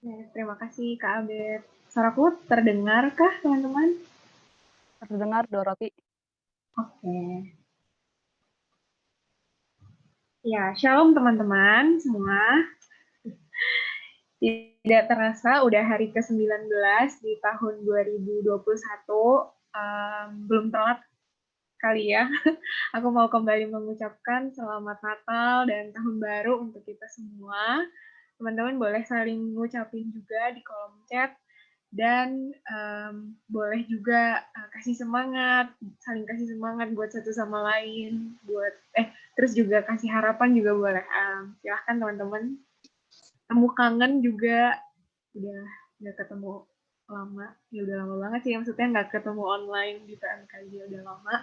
Ya, terima kasih Kak Abed. Suaraku terdengarkah teman-teman? Terdengar, Doroti. Oke. Ya, shalom teman-teman semua. Tidak terasa udah hari ke-19 di tahun 2021. Belum telat kali ya. Aku mau kembali mengucapkan selamat Natal dan Tahun Baru untuk kita semua. Teman-teman boleh saling ngucapin juga di kolom chat. Dan boleh juga kasih semangat, saling kasih semangat buat satu sama lain, terus juga kasih harapan juga boleh. Silahkan teman-teman. Temu kangen juga, udah nggak ketemu lama, ya udah lama banget sih, maksudnya nggak ketemu online di PMK dia udah lama,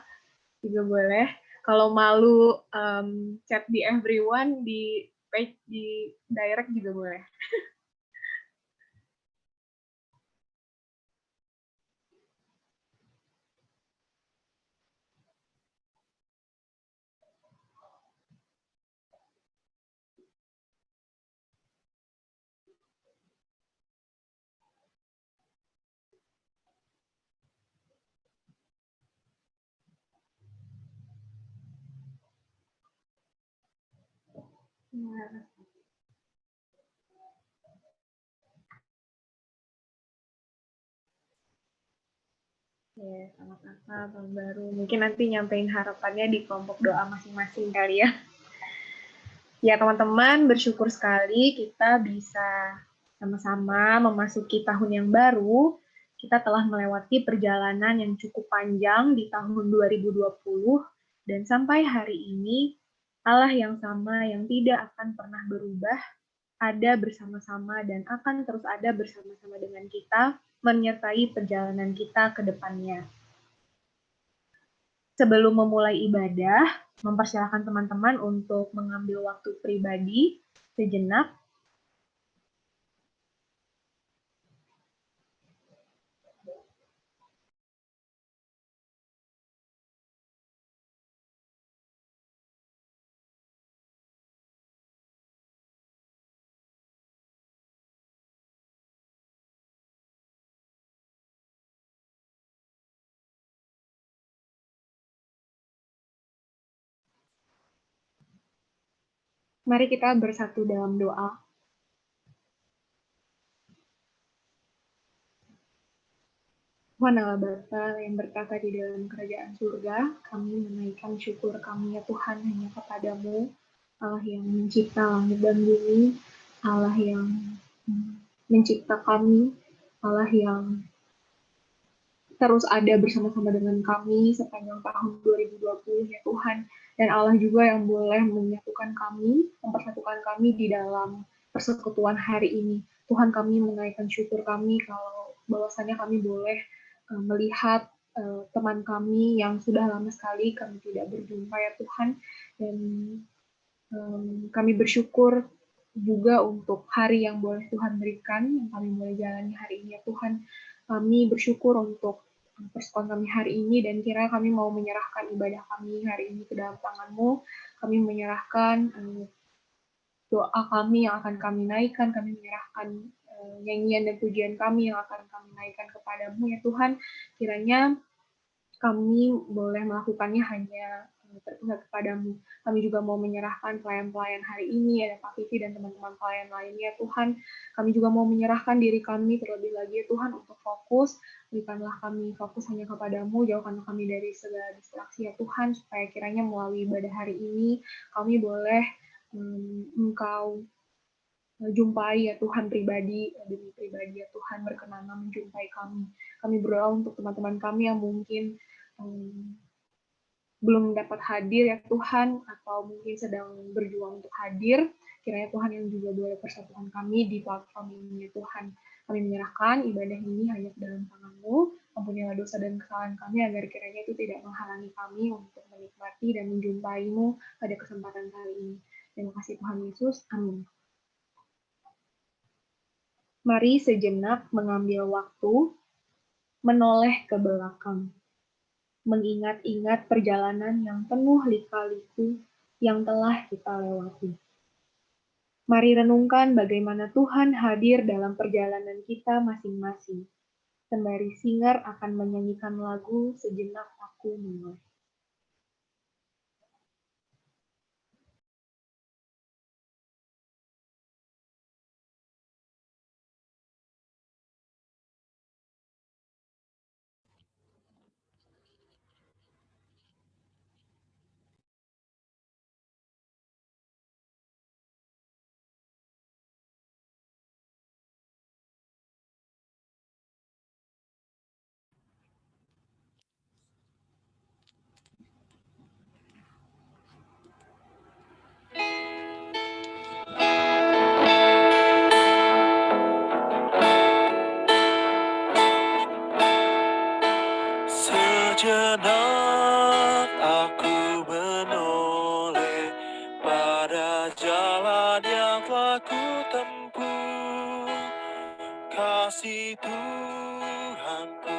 juga boleh. Kalau malu chat di everyone, di page, di direct juga boleh. Nah, ya, selamat Natal, tahun baru. Mungkin nanti nyampein harapannya di kelompok doa masing-masing kali ya. Ya, teman-teman, bersyukur sekali kita bisa sama-sama memasuki tahun yang baru. Kita telah melewati perjalanan yang cukup panjang di tahun 2020, dan sampai hari ini, Allah yang sama yang tidak akan pernah berubah, ada bersama-sama dan akan terus ada bersama-sama dengan kita, menyertai perjalanan kita ke depannya. Sebelum memulai ibadah, mempersilahkan teman-teman untuk mengambil waktu pribadi sejenak. Mari kita bersatu dalam doa. Tuhan Allah Bapa yang berkata di dalam kerajaan surga, kami menaikkan syukur kami ya Tuhan hanya kepadamu, Allah yang mencipta langit dan bumi, Allah yang mencipta kami, Allah yang terus ada bersama-sama dengan kami sepanjang tahun 2020 ya Tuhan. Dan Allah juga yang boleh menyatukan kami, mempersatukan kami di dalam persekutuan hari ini. Tuhan, kami menaikkan syukur kami kalau bahwasannya kami boleh melihat teman kami yang sudah lama sekali kami tidak berjumpa ya Tuhan. Dan kami bersyukur juga untuk hari yang boleh Tuhan berikan, yang kami boleh jalani hari ini ya Tuhan. Kami bersyukur untuk persekutuan kami hari ini, dan kiranya kami mau menyerahkan ibadah kami hari ini ke dalam tangan-Mu. Kami menyerahkan doa kami yang akan kami naikkan, kami menyerahkan nyanyian dan pujian kami yang akan kami naikkan kepadamu ya Tuhan. Kiranya kami boleh melakukannya hanya terpusat kepadamu. Kami juga mau menyerahkan pelayan-pelayan hari ini, ada Pak Vivi dan teman-teman pelayan lainnya Tuhan. Kami juga mau menyerahkan diri kami terlebih lagi ya Tuhan untuk fokus. Berikanlah kami fokus hanya kepadamu, jauhkanlah kami dari segala distraksi ya Tuhan, supaya kiranya melalui ibadah hari ini kami boleh Engkau jumpai ya Tuhan pribadi demi pribadi ya Tuhan, berkenanlah menjumpai kami. Kami berdoa untuk teman-teman kami yang mungkin belum dapat hadir ya Tuhan, atau mungkin sedang berjuang untuk hadir. Kiranya Tuhan yang juga boleh persatukan kami di platform ini ya Tuhan. Kami menyerahkan ibadah ini hanya ke dalam tangan-Mu. Ampunilah dosa dan kesalahan kami agar kiranya itu tidak menghalangi kami untuk menikmati dan menjumpai-Mu pada kesempatan kali ini. Terima kasih Tuhan Yesus. Amin. Mari sejenak mengambil waktu, menoleh ke belakang, mengingat-ingat perjalanan yang penuh lika-liku yang telah kita lewati. Mari renungkan bagaimana Tuhan hadir dalam perjalanan kita masing-masing. Sembari singer akan menyanyikan lagu Sejenak Aku Menoleh. Sejenak aku menoleh pada jalan yang telah ku tempuh. Kasih Tuhan ku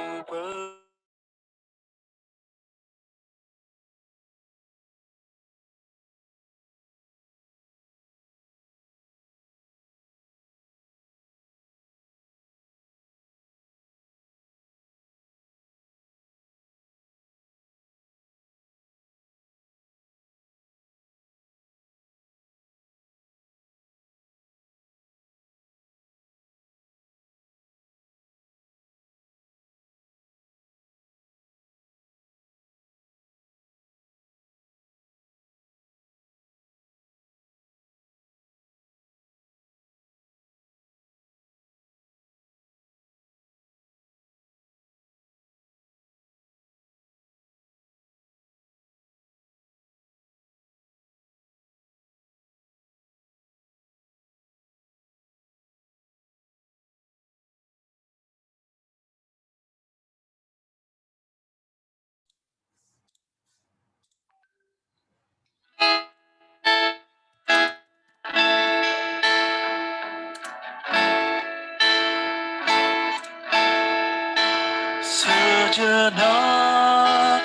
Sejenak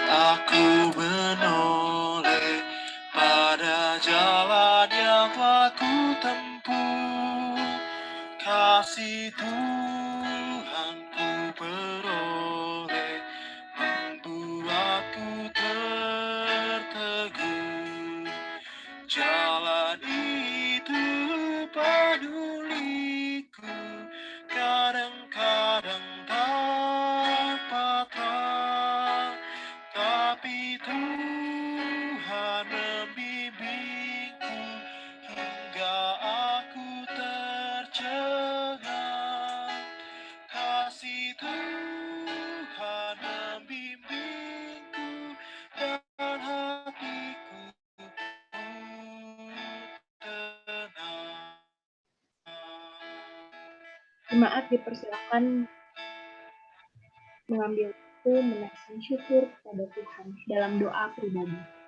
aku menoleh pada jalan yang telah ku tempuh. Kasih Tuhan ku peroleh, membuatku tertegun. Jalan itu penuh liku, kadang-kadang tanpa terang, tapi Tuhan membimbingku hingga aku tercengang. Kasih Tuhan membimbingku dan hatiku tenang. Jemaat dipersilakan mengambil waktu menaikkan syukur kepada Tuhan dalam doa pribadi.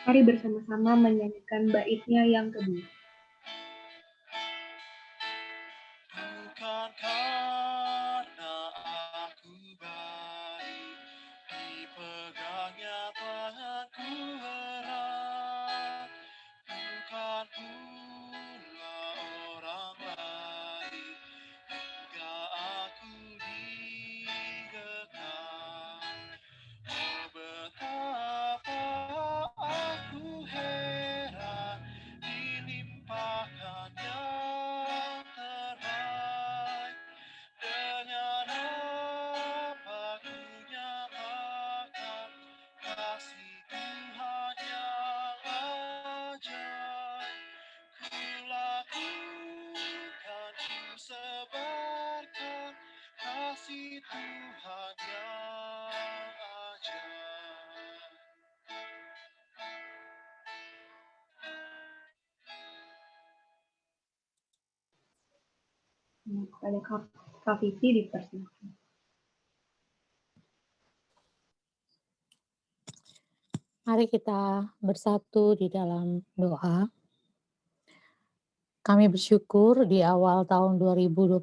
Mari bersama-sama menyanyikan baitnya yang kedua. Bukan karena aku baik, dipegangnya tanganku erat. Bukan pula orang lain, hingga aku dikekang. Oh betapa aku heran, dilimpahkan yang terbaik. Dengan apa ku nyatakan kasih Tuhan Kepada Kak Vivi dipersilakan. Mari kita bersatu di dalam doa. Kami bersyukur di awal tahun 2021,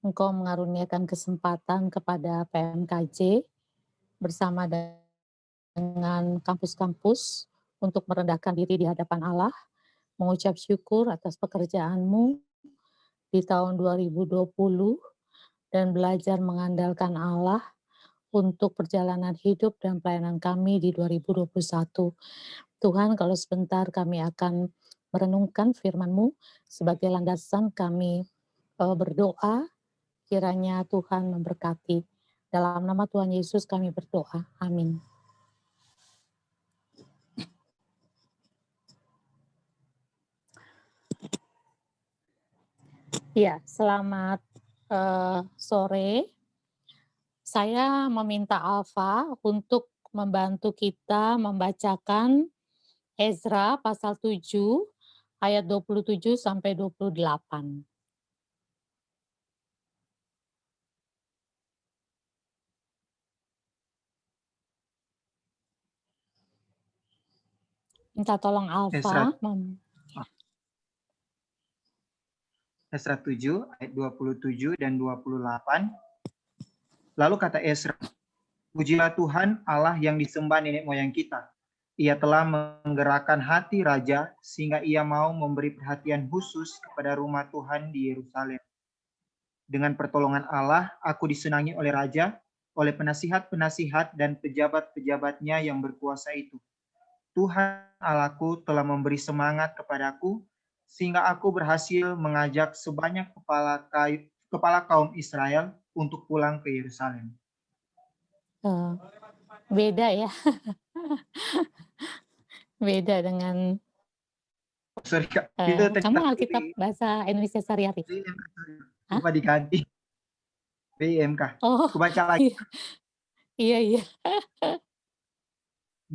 Engkau mengaruniakan kesempatan kepada PMKJ bersama dengan kampus-kampus untuk merendahkan diri di hadapan Allah, mengucap syukur atas pekerjaan-Mu di tahun 2020 dan belajar mengandalkan Allah untuk perjalanan hidup dan pelayanan kami di 2021. Tuhan, kalau sebentar kami akan merenungkan firman-Mu sebagai landasan kami berdoa, kiranya Tuhan memberkati. Dalam nama Tuhan Yesus kami berdoa. Amin. Ya, selamat sore. Saya meminta Alfa untuk membantu kita membacakan Ezra pasal 7 ayat 27 sampai 28. Minta tolong Alfa. Ezra 7 ayat 27 dan 28. Lalu kata Ezra, pujilah Tuhan Allah yang disembah nenek moyang kita. Ia telah menggerakkan hati raja sehingga ia mau memberi perhatian khusus kepada rumah Tuhan di Yerusalem. Dengan pertolongan Allah, aku disenangi oleh raja, oleh penasihat-penasihat dan pejabat-pejabatnya yang berkuasa itu. Tuhan Allahku telah memberi semangat kepadaku, sehingga aku berhasil mengajak sebanyak kepala kaum Israel untuk pulang ke Yerusalem. Beda ya. Beda dengan Sorry Kak, itu kamu Alkitab bahasa Indonesia Syariah. Coba diganti. BMK. Oh, aku baca lagi. Iya.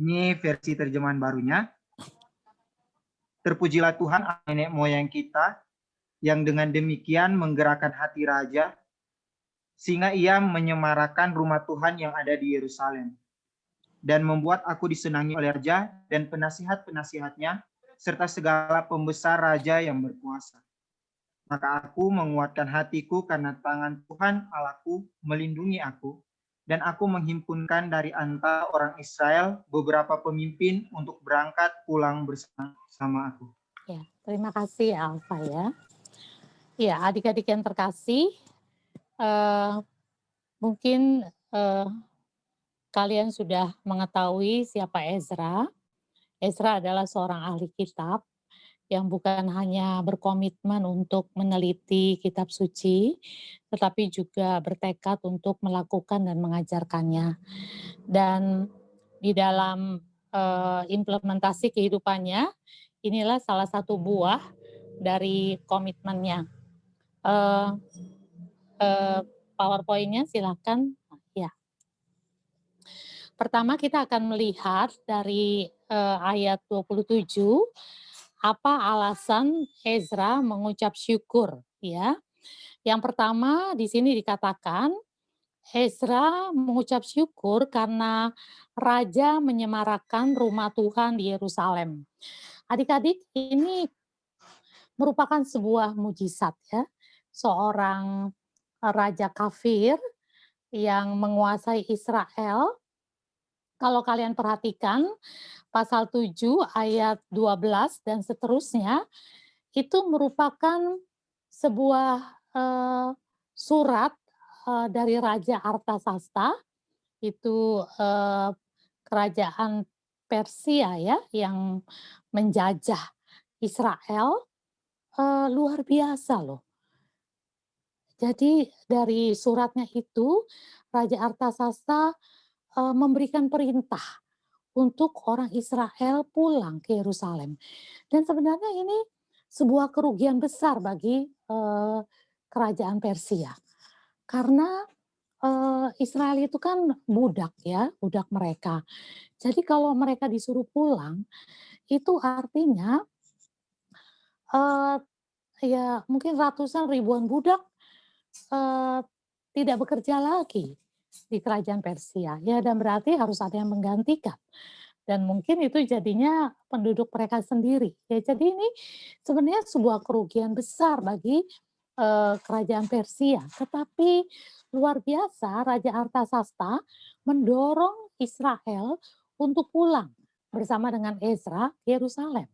Ini versi terjemahan barunya. Terpujilah Tuhan nenek moyang kita yang dengan demikian menggerakkan hati raja sehingga ia menyemarakan rumah Tuhan yang ada di Yerusalem dan membuat aku disenangi oleh raja dan penasihat-penasihatnya serta segala pembesar raja yang berkuasa. Maka aku menguatkan hatiku karena tangan Tuhan Allahku melindungi aku, dan aku menghimpunkan dari antara orang Israel beberapa pemimpin untuk berangkat pulang bersama aku. Ya, terima kasih Alfa ya. Ya, adik-adik yang terkasih, mungkin kalian sudah mengetahui siapa Ezra. Ezra adalah seorang ahli kitab yang bukan hanya berkomitmen untuk meneliti kitab suci, tetapi juga bertekad untuk melakukan dan mengajarkannya. Dan di dalam implementasi kehidupannya, inilah salah satu buah dari komitmennya. PowerPoint-nya silakan. Ya. Pertama kita akan melihat dari ayat 27 apa alasan Ezra mengucap syukur ya. Yang pertama di sini dikatakan Ezra mengucap syukur karena raja menyemarakan rumah Tuhan di Yerusalem. Adik-adik, ini merupakan sebuah mujizat ya. Seorang raja kafir yang menguasai Israel. Kalau kalian perhatikan pasal 7 ayat 12 dan seterusnya, itu merupakan sebuah surat dari Raja Artasasta, itu kerajaan Persia ya, yang menjajah Israel, luar biasa loh. Jadi dari suratnya itu, Raja Artasasta memberikan perintah untuk orang Israel pulang ke Yerusalem. Dan sebenarnya ini sebuah kerugian besar bagi kerajaan Persia. Karena Israel itu kan budak ya, budak mereka. Jadi kalau mereka disuruh pulang, itu artinya ya mungkin ratusan ribuan budak eh, tidak bekerja lagi di kerajaan Persia. Ya, dan berarti harus ada yang menggantikan. Dan mungkin itu jadinya penduduk mereka sendiri. Ya, jadi ini sebenarnya sebuah kerugian besar bagi kerajaan Persia. Tetapi luar biasa Raja Artasasta mendorong Israel untuk pulang bersama dengan Ezra ke Yerusalem.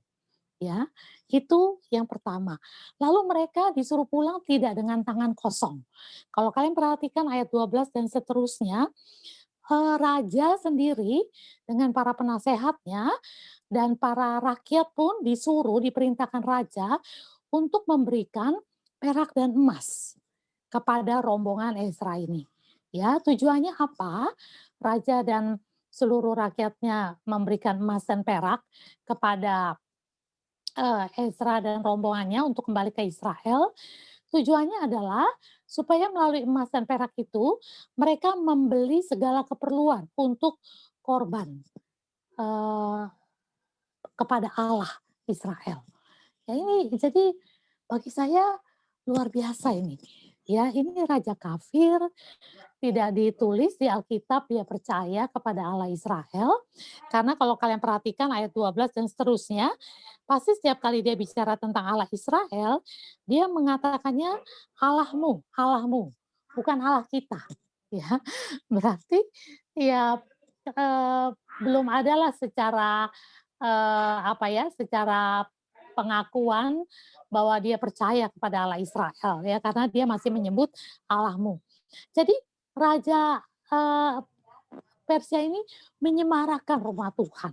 Ya, itu yang pertama. Lalu mereka disuruh pulang tidak dengan tangan kosong. Kalau kalian perhatikan ayat 12 dan seterusnya, raja sendiri dengan para penasehatnya dan para rakyat pun disuruh, diperintahkan raja untuk memberikan perak dan emas kepada rombongan Ezra ini. Ya, tujuannya apa? Raja dan seluruh rakyatnya memberikan emas dan perak kepada Ezra dan rombongannya untuk kembali ke Israel. Tujuannya adalah supaya melalui emas dan perak itu mereka membeli segala keperluan untuk korban eh, kepada Allah Israel. Ya, ini jadi bagi saya luar biasa ini. Ya, ini raja kafir, tidak ditulis di Alkitab dia percaya kepada Allah Israel. Karena kalau kalian perhatikan ayat 12 dan seterusnya, pasti setiap kali dia bicara tentang Allah Israel, dia mengatakannya Allahmu, Allahmu, bukan Allah kita. Ya, berarti ya belum adalah secara apa ya, secara pengakuan bahwa dia percaya kepada Allah Israel ya, karena dia masih menyebut Allahmu. Jadi raja Persia ini menyemarakan rumah Tuhan.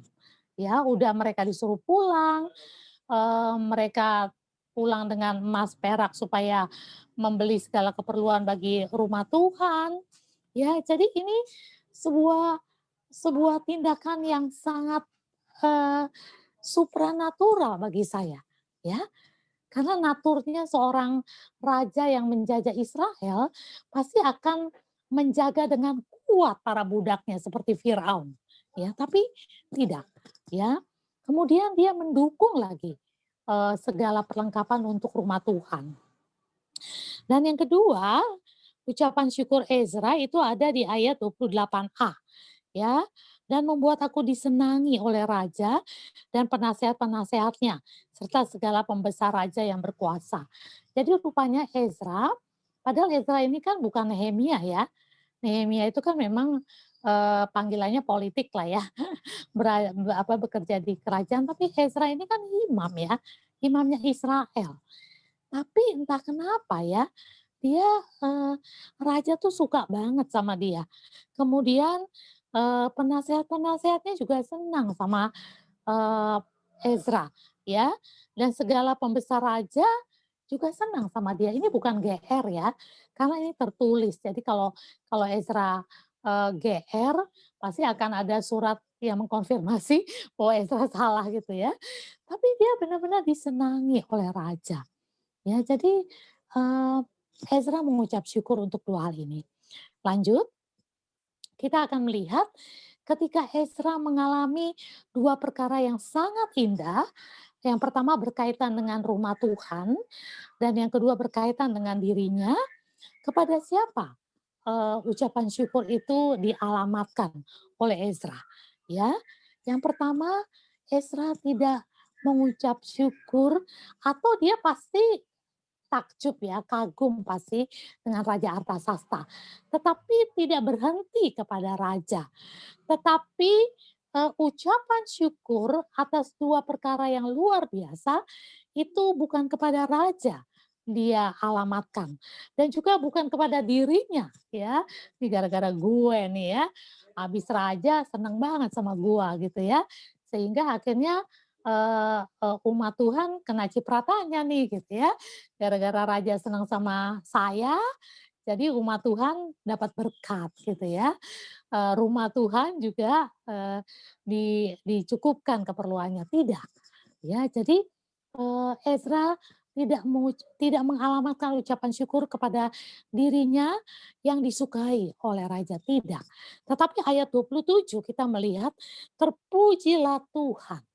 Ya, udah mereka disuruh pulang, mereka pulang dengan emas perak supaya membeli segala keperluan bagi rumah Tuhan. Ya, jadi ini sebuah sebuah tindakan yang sangat supranatural bagi saya, ya. Karena naturnya seorang raja yang menjajah Israel pasti akan menjaga dengan kuat para budaknya seperti Firaun, ya. Tapi tidak, ya. Kemudian dia mendukung lagi segala perlengkapan untuk rumah Tuhan. Dan yang kedua, ucapan syukur Ezra itu ada di ayat 28a, ya. Dan membuat aku disenangi oleh raja dan penasehat-penasehatnya serta segala pembesar raja yang berkuasa. Jadi rupanya Ezra, padahal Ezra ini kan bukan Nehemia ya. Nehemia itu kan memang panggilannya politik lah ya, bekerja di kerajaan. Tapi Ezra ini kan imam ya, imamnya Israel. Tapi entah kenapa ya, dia raja tuh suka banget sama dia. Kemudian penasehat-penasehatnya juga senang sama Ezra, ya. Dan segala pembesar raja juga senang sama dia. Ini bukan GR ya, karena ini tertulis. Jadi kalau kalau Ezra GR, pasti akan ada surat yang mengkonfirmasi bahwa Ezra salah gitu ya. Tapi dia benar-benar disenangi oleh raja. Ya, jadi Ezra mengucap syukur untuk dua hal ini. Lanjut, kita akan melihat ketika Ezra mengalami dua perkara yang sangat indah. Yang pertama berkaitan dengan rumah Tuhan, dan yang kedua berkaitan dengan dirinya. Kepada siapa ucapan syukur itu dialamatkan oleh Ezra? Ya, yang pertama Ezra tidak mengucap syukur, atau dia pasti takjub ya, kagum pasti dengan Raja Artasasta. Tetapi tidak berhenti kepada raja. Tetapi ucapan syukur atas dua perkara yang luar biasa itu bukan kepada raja dia alamatkan, dan juga bukan kepada dirinya ya. Ini gara-gara gue nih ya, habis raja seneng banget sama gue gitu ya, sehingga akhirnya umat Tuhan kena cipratannya nih gitu ya. Gara-gara raja senang sama saya, jadi umat Tuhan dapat berkat gitu ya. Rumah Tuhan juga dicukupkan keperluannya, tidak. Ya, jadi Ezra tidak mengalamatkan ucapan syukur kepada dirinya yang disukai oleh raja, tidak. Tetapi ayat 27 kita melihat, terpujilah Tuhan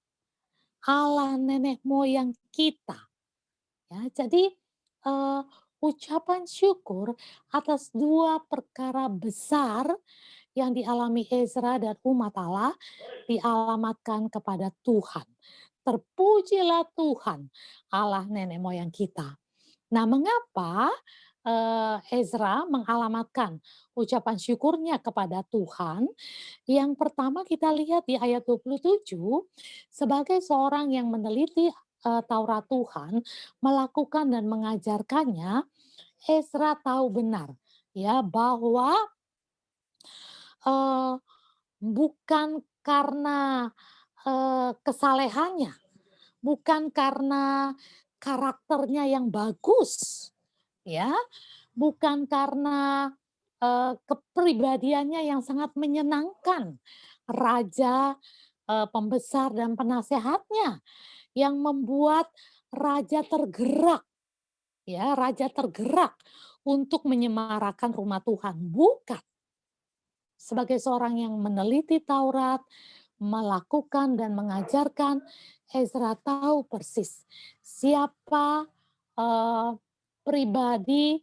Allah nenek moyang kita. Ya, jadi ucapan syukur atas 2 perkara besar yang dialami Ezra dan umat Allah dialamatkan kepada Tuhan. Terpujilah Tuhan, Allah nenek moyang kita. Nah, mengapa Ezra mengalamatkan ucapan syukurnya kepada Tuhan? Yang pertama kita lihat di ayat 27, sebagai seorang yang meneliti Taurat Tuhan, melakukan dan mengajarkannya, Ezra tahu benar ya bahwa bukan karena kesalehannya, bukan karena karakternya yang bagus, ya, bukan karena kepribadiannya yang sangat menyenangkan, raja, pembesar dan penasehatnya yang membuat raja tergerak, ya, raja tergerak untuk menyemarakan rumah Tuhan, bukan. Sebagai seorang yang meneliti Taurat, melakukan dan mengajarkan, Ezra tahu persis siapa pribadi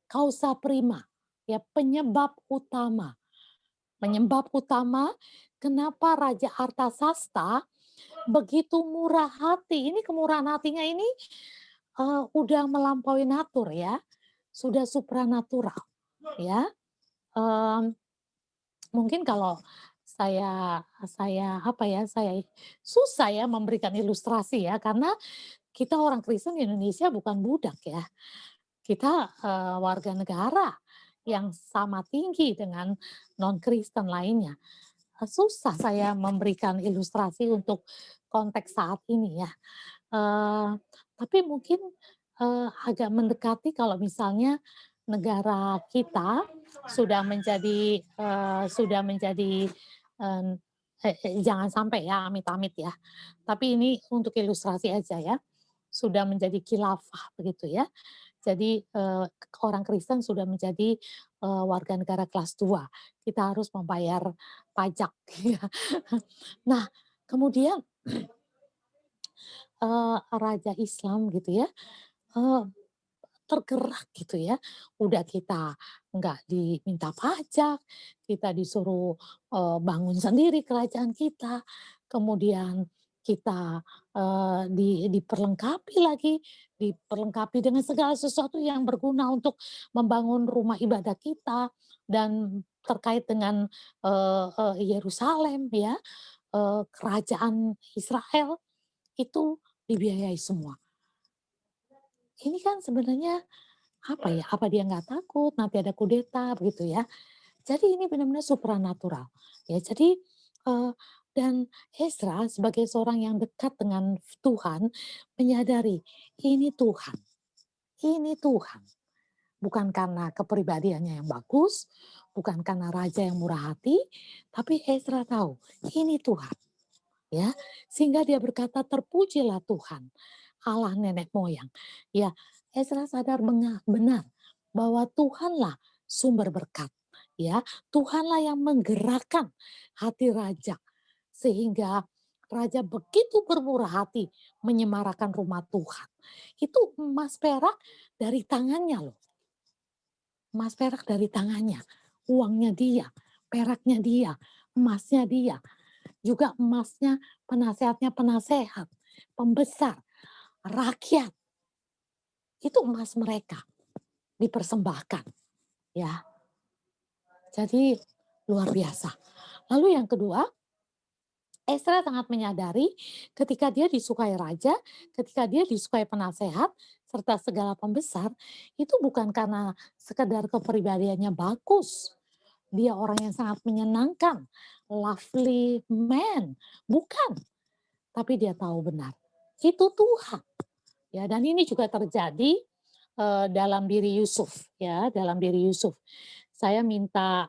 causa prima, ya, penyebab utama kenapa Raja Artasasta begitu murah hati. Ini kemurahan hatinya ini udah melampaui natur ya, sudah supranatural ya. Mungkin kalau saya susah ya memberikan ilustrasi ya, karena kita orang Kristen di Indonesia bukan budak ya. Kita warga negara yang sama tinggi dengan non-Kristen lainnya. Susah saya memberikan ilustrasi untuk konteks saat ini ya. Tapi mungkin agak mendekati kalau misalnya negara kita sudah menjadi jangan sampai ya amit-amit ya. Tapi ini untuk ilustrasi aja ya. Sudah menjadi khilafah begitu ya. Jadi orang Kristen sudah menjadi warga negara kelas 2. Kita harus membayar pajak. Nah, kemudian raja Islam gitu ya, tergerak gitu ya. Udah kita nggak diminta pajak, kita disuruh bangun sendiri kerajaan kita, kemudian kita diperlengkapi dengan segala sesuatu yang berguna untuk membangun rumah ibadah kita dan terkait dengan Yerusalem ya, kerajaan Israel itu dibiayai semua. Ini kan sebenarnya apa dia nggak takut nanti ada kudeta begitu ya. Jadi ini benar-benar supranatural ya. Jadi dan Ezra sebagai seorang yang dekat dengan Tuhan menyadari ini Tuhan. Bukan karena kepribadiannya yang bagus, bukan karena raja yang murah hati, tapi Ezra tahu ini Tuhan. Ya, sehingga dia berkata terpujilah Tuhan, Allah nenek moyang. Ya, Ezra sadar benar bahwa Tuhanlah sumber berkat. Ya, Tuhanlah yang menggerakkan hati raja sehingga raja begitu bermurah hati menyemarakan rumah Tuhan. Itu emas perak dari tangannya loh. Emas perak dari tangannya, uangnya dia, peraknya dia, emasnya dia. Juga emasnya penasehat, pembesar, rakyat. Itu emas mereka dipersembahkan. Ya. Jadi luar biasa. Lalu yang kedua, Ezra sangat menyadari ketika dia disukai raja, ketika dia disukai penasehat, serta segala pembesar, itu bukan karena sekedar kepribadiannya bagus. Dia orang yang sangat menyenangkan, lovely man, bukan. Tapi dia tahu benar, itu Tuhan. Ya, dan ini juga terjadi dalam diri Yusuf, ya, dalam diri Yusuf. Saya minta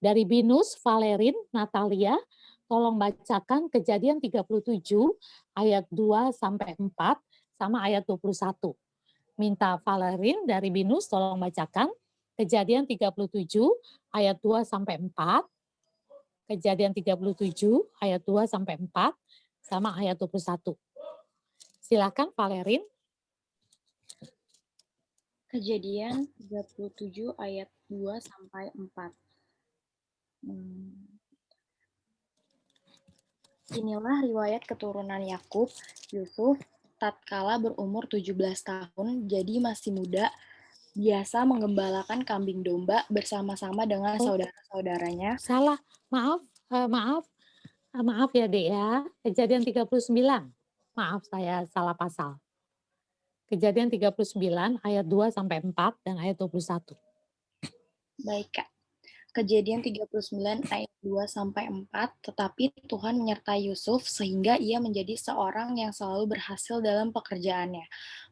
dari Binus, Valerin, Natalia, tolong bacakan Kejadian 37 ayat 2 sampai 4 sama ayat 21. Minta Valerin dari Binus tolong bacakan Kejadian 37 ayat 2 sampai 4. Kejadian 37 ayat 2 sampai 4 sama ayat 21. Silakan Valerin. Kejadian 37 ayat 2 sampai 4. Inilah riwayat keturunan Yakub. Yusuf tatkala berumur 17 tahun, jadi masih muda, biasa menggembalakan kambing domba bersama-sama dengan saudara-saudaranya. Salah, maaf, maaf ya Dek ya, Kejadian 39. Maaf saya salah pasal. Kejadian 39 ayat 2 sampai 4 dan ayat 21. Baik, Kak. Kejadian 39 ayat 2 sampai 4, tetapi Tuhan menyertai Yusuf sehingga ia menjadi seorang yang selalu berhasil dalam pekerjaannya.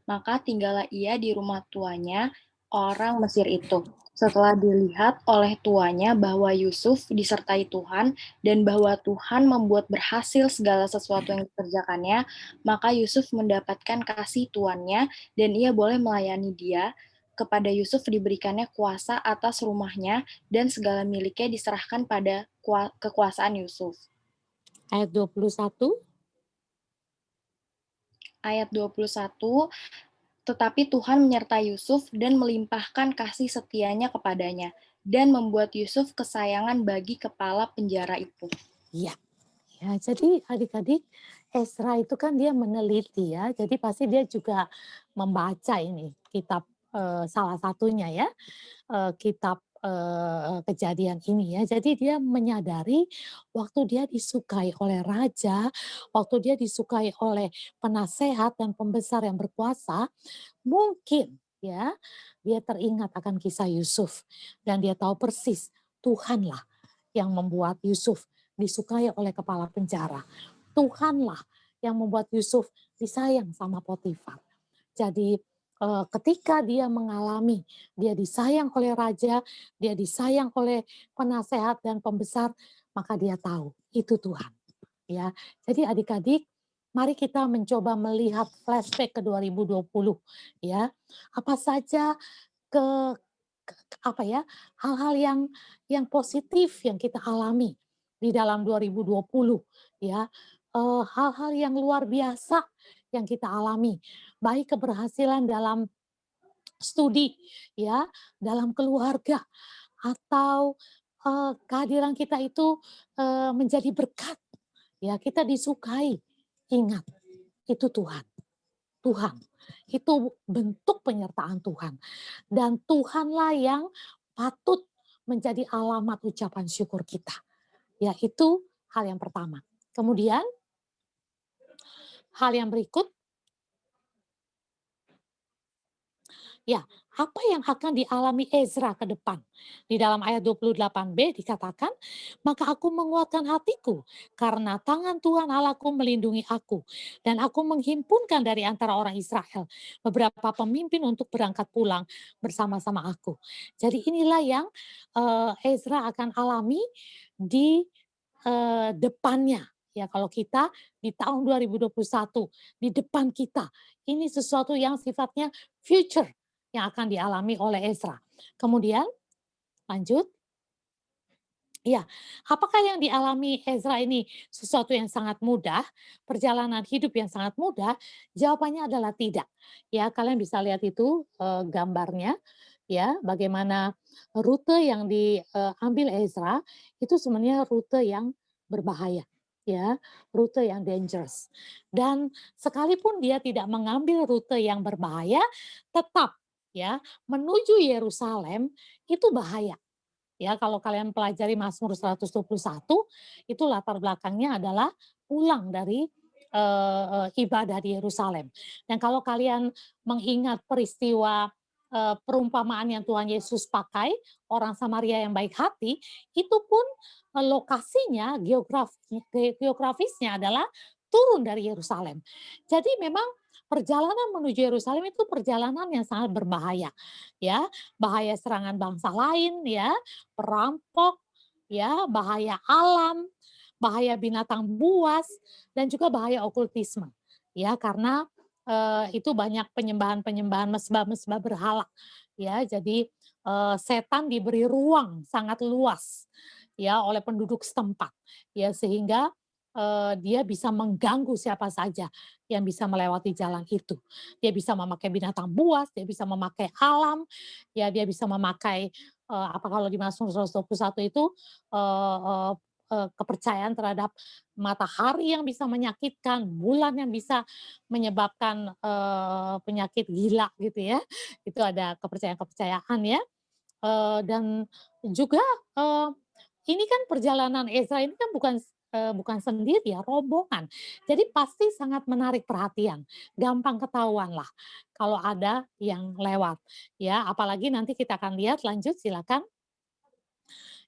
Maka tinggallah ia di rumah tuanya, orang Mesir itu. Setelah dilihat oleh tuanya bahwa Yusuf disertai Tuhan dan bahwa Tuhan membuat berhasil segala sesuatu yang dikerjakannya, maka Yusuf mendapatkan kasih tuannya dan ia boleh melayani dia. Kepada Yusuf diberikannya kuasa atas rumahnya dan segala miliknya diserahkan pada kekuasaan Yusuf. Ayat 21. Ayat 21, tetapi Tuhan menyertai Yusuf dan melimpahkan kasih setianya kepadanya dan membuat Yusuf kesayangan bagi kepala penjara itu. Iya. Ya, jadi adik-adik Ezra itu kan dia meneliti ya, jadi pasti dia juga membaca ini kitab salah satunya ya, kitab kejadian ini ya. Jadi dia menyadari waktu dia disukai oleh raja, waktu dia disukai oleh penasehat dan pembesar yang berkuasa, mungkin ya dia teringat akan kisah Yusuf dan dia tahu persis Tuhanlah yang membuat Yusuf disukai oleh kepala penjara. Tuhanlah yang membuat Yusuf disayang sama Potifar. Jadi ketika dia mengalami, dia disayang oleh raja, dia disayang oleh penasehat dan pembesar, maka dia tahu itu Tuhan. Ya, jadi adik-adik, mari kita mencoba melihat flashback ke 2020. Ya, apa saja ke apa ya hal-hal yang positif yang kita alami di dalam 2020 ya, hal-hal yang luar biasa yang kita alami, baik keberhasilan dalam studi ya, dalam keluarga atau kehadiran kita itu menjadi berkat ya, kita disukai. Ingat itu Tuhan itu bentuk penyertaan Tuhan. Dan Tuhanlah yang patut menjadi alamat ucapan syukur kita. Ya, itu hal yang pertama. Kemudian, hal yang berikut, ya, apa yang akan dialami Ezra ke depan? Di dalam ayat 28b dikatakan, maka aku menguatkan hatiku karena tangan Tuhan Allahku melindungi aku. Dan aku menghimpunkan dari antara orang Israel beberapa pemimpin untuk berangkat pulang bersama-sama aku. Jadi inilah yang Ezra akan alami di depannya. Ya, kalau kita di tahun 2021, di depan kita, ini sesuatu yang sifatnya future yang akan dialami oleh Ezra. Kemudian lanjut. Ya, apakah yang dialami Ezra ini sesuatu yang sangat mudah, perjalanan hidup yang sangat mudah? Jawabannya adalah tidak. Ya, kalian bisa lihat itu gambarnya ya, bagaimana rute yang diambil Ezra itu sebenarnya rute yang berbahaya. Ya, rute yang dangerous. Dan sekalipun dia tidak mengambil rute yang berbahaya, tetap ya menuju Yerusalem itu bahaya. Ya, kalau kalian pelajari Mazmur 121, itu latar belakangnya adalah pulang dari ibadah di Yerusalem. Dan kalau kalian mengingat peristiwa perumpamaan yang Tuhan Yesus pakai, orang Samaria yang baik hati, itu pun lokasinya, geografisnya adalah turun dari Yerusalem. Jadi memang perjalanan menuju Yerusalem itu perjalanan yang sangat berbahaya. Ya, bahaya serangan bangsa lain ya, perampok, ya, bahaya alam, bahaya binatang buas, dan juga bahaya okultisme. Ya, karena itu banyak penyembahan-penyembahan mesbah-mesbah berhala. Ya, jadi setan diberi ruang sangat luas ya oleh penduduk setempat. Ya, sehingga dia bisa mengganggu siapa saja yang bisa melewati jalan itu. Dia bisa memakai binatang buas, dia bisa memakai alam, ya dia bisa memakai, apa kalau di Mazmur 121 itu, eee eee kepercayaan terhadap matahari yang bisa menyakitkan, bulan yang bisa menyebabkan, penyakit gila gitu ya. Itu ada kepercayaan-kepercayaan ya. Dan juga, eee, ini kan perjalanan Ezra ini kan bukan sendiri ya, rombongan. Jadi pasti sangat menarik perhatian, gampang ketahuan lah kalau ada yang lewat, ya. Apalagi nanti kita akan lihat lanjut silakan.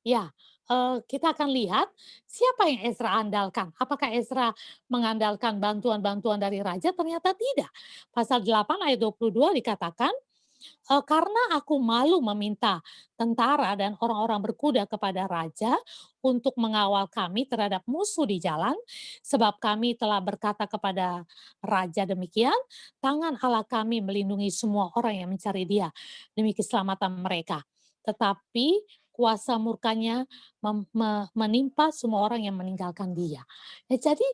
Ya, kita akan lihat siapa yang Ezra andalkan. Apakah Ezra mengandalkan bantuan-bantuan dari raja? Ternyata tidak. Pasal 8 ayat 22 dikatakan, "Karena aku malu meminta tentara dan orang-orang berkuda kepada raja untuk mengawal kami terhadap musuh di jalan, sebab kami telah berkata kepada raja demikian, tangan Allah kami melindungi semua orang yang mencari Dia demi keselamatan mereka. Tetapi kuasa murkanya menimpa semua orang yang meninggalkan Dia." Ya, jadi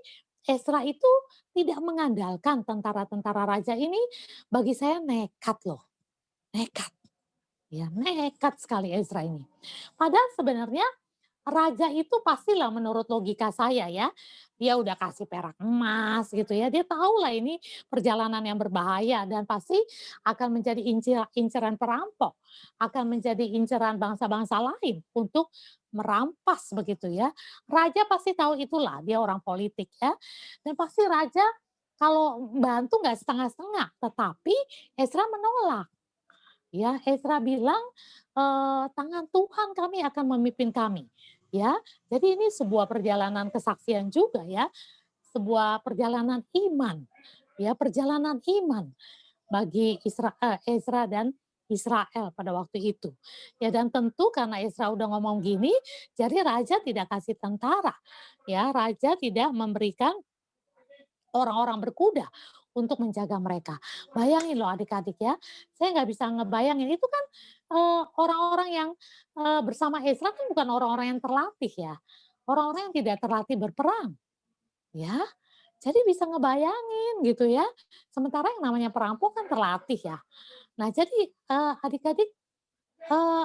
Ezra itu tidak mengandalkan tentara-tentara raja ini, bagi saya nekat loh. Nekat, ya nekat sekali Ezra ini. Padahal sebenarnya raja itu pastilah menurut logika saya ya, dia udah kasih perak emas gitu ya, dia tahu lah ini perjalanan yang berbahaya dan pasti akan menjadi inceran perampok, akan menjadi inceran bangsa-bangsa lain untuk merampas begitu ya. Raja pasti tahu itulah, dia orang politik ya, dan pasti raja kalau bantu nggak setengah-setengah, tetapi Ezra menolak. Ya, Ezra bilang, "Tangan Tuhan kami akan memimpin kami." Ya, jadi ini sebuah perjalanan kesaksian juga ya, sebuah perjalanan iman, ya, perjalanan iman bagi Ezra dan Israel pada waktu itu. Ya, dan tentu karena Ezra udah ngomong gini, jadi raja tidak kasih tentara, ya, raja tidak memberikan orang-orang berkuda untuk menjaga mereka. Bayangin loh adik-adik ya, saya nggak bisa ngebayangin itu kan, orang-orang yang, bersama Ezra kan bukan orang-orang yang terlatih ya, orang-orang yang tidak terlatih berperang, ya. Jadi bisa ngebayangin gitu ya, sementara yang namanya perampok kan terlatih ya. Nah jadi, adik-adik,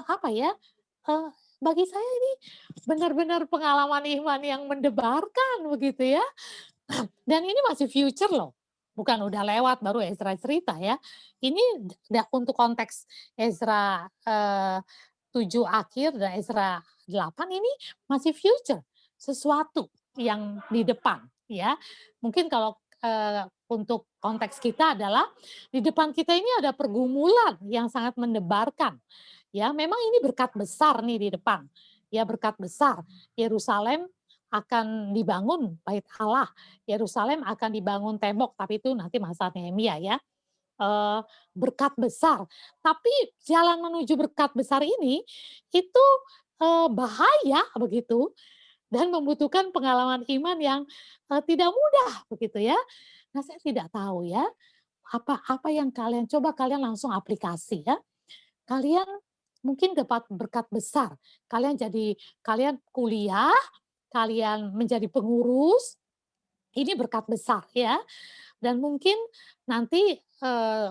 apa ya, eee, bagi saya ini benar-benar pengalaman iman yang mendebarkan begitu ya. Dan ini masih future loh, bukan udah lewat baru Ezra cerita ya. Ini untuk konteks Ezra, 7 akhir dan Ezra 8 ini masih future, sesuatu yang di depan ya. Mungkin kalau, untuk konteks kita adalah di depan kita ini ada pergumulan yang sangat mendebarkan, ya. Memang ini berkat besar nih di depan, ya berkat besar. Yerusalem akan dibangun bait Allah, Yerusalem akan dibangun tembok, tapi itu nanti masa Nehemia ya, berkat besar. Tapi jalan menuju berkat besar ini, itu, bahaya begitu, dan membutuhkan pengalaman iman yang, tidak mudah begitu ya. Nah saya tidak tahu ya, apa apa yang coba kalian langsung aplikasi ya. Kalian mungkin dapat berkat besar, kalian kuliah, kalian menjadi pengurus, ini berkat besar ya. Dan mungkin nanti,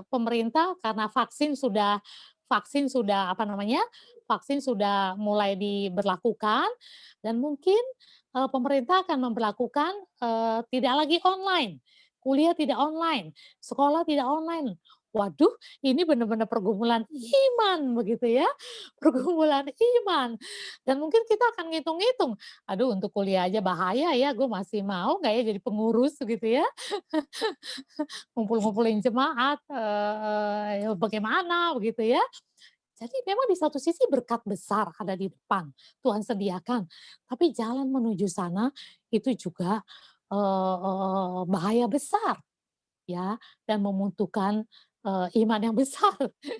pemerintah karena vaksin sudah apa namanya, vaksin sudah mulai diberlakukan dan mungkin, pemerintah akan memberlakukan, tidak lagi online, kuliah tidak online, sekolah tidak online. Waduh, ini benar-benar pergumulan iman begitu ya, pergumulan iman. Dan mungkin kita akan ngitung-ngitung, "Aduh untuk kuliah aja bahaya ya, gue masih mau nggak ya jadi pengurus?" Gitu ya. Ngumpul-ngumpulin jemaat, ya bagaimana begitu ya. Jadi memang di satu sisi berkat besar ada di depan, Tuhan sediakan. Tapi jalan menuju sana itu juga, bahaya besar ya, dan membutuhkan, iman yang besar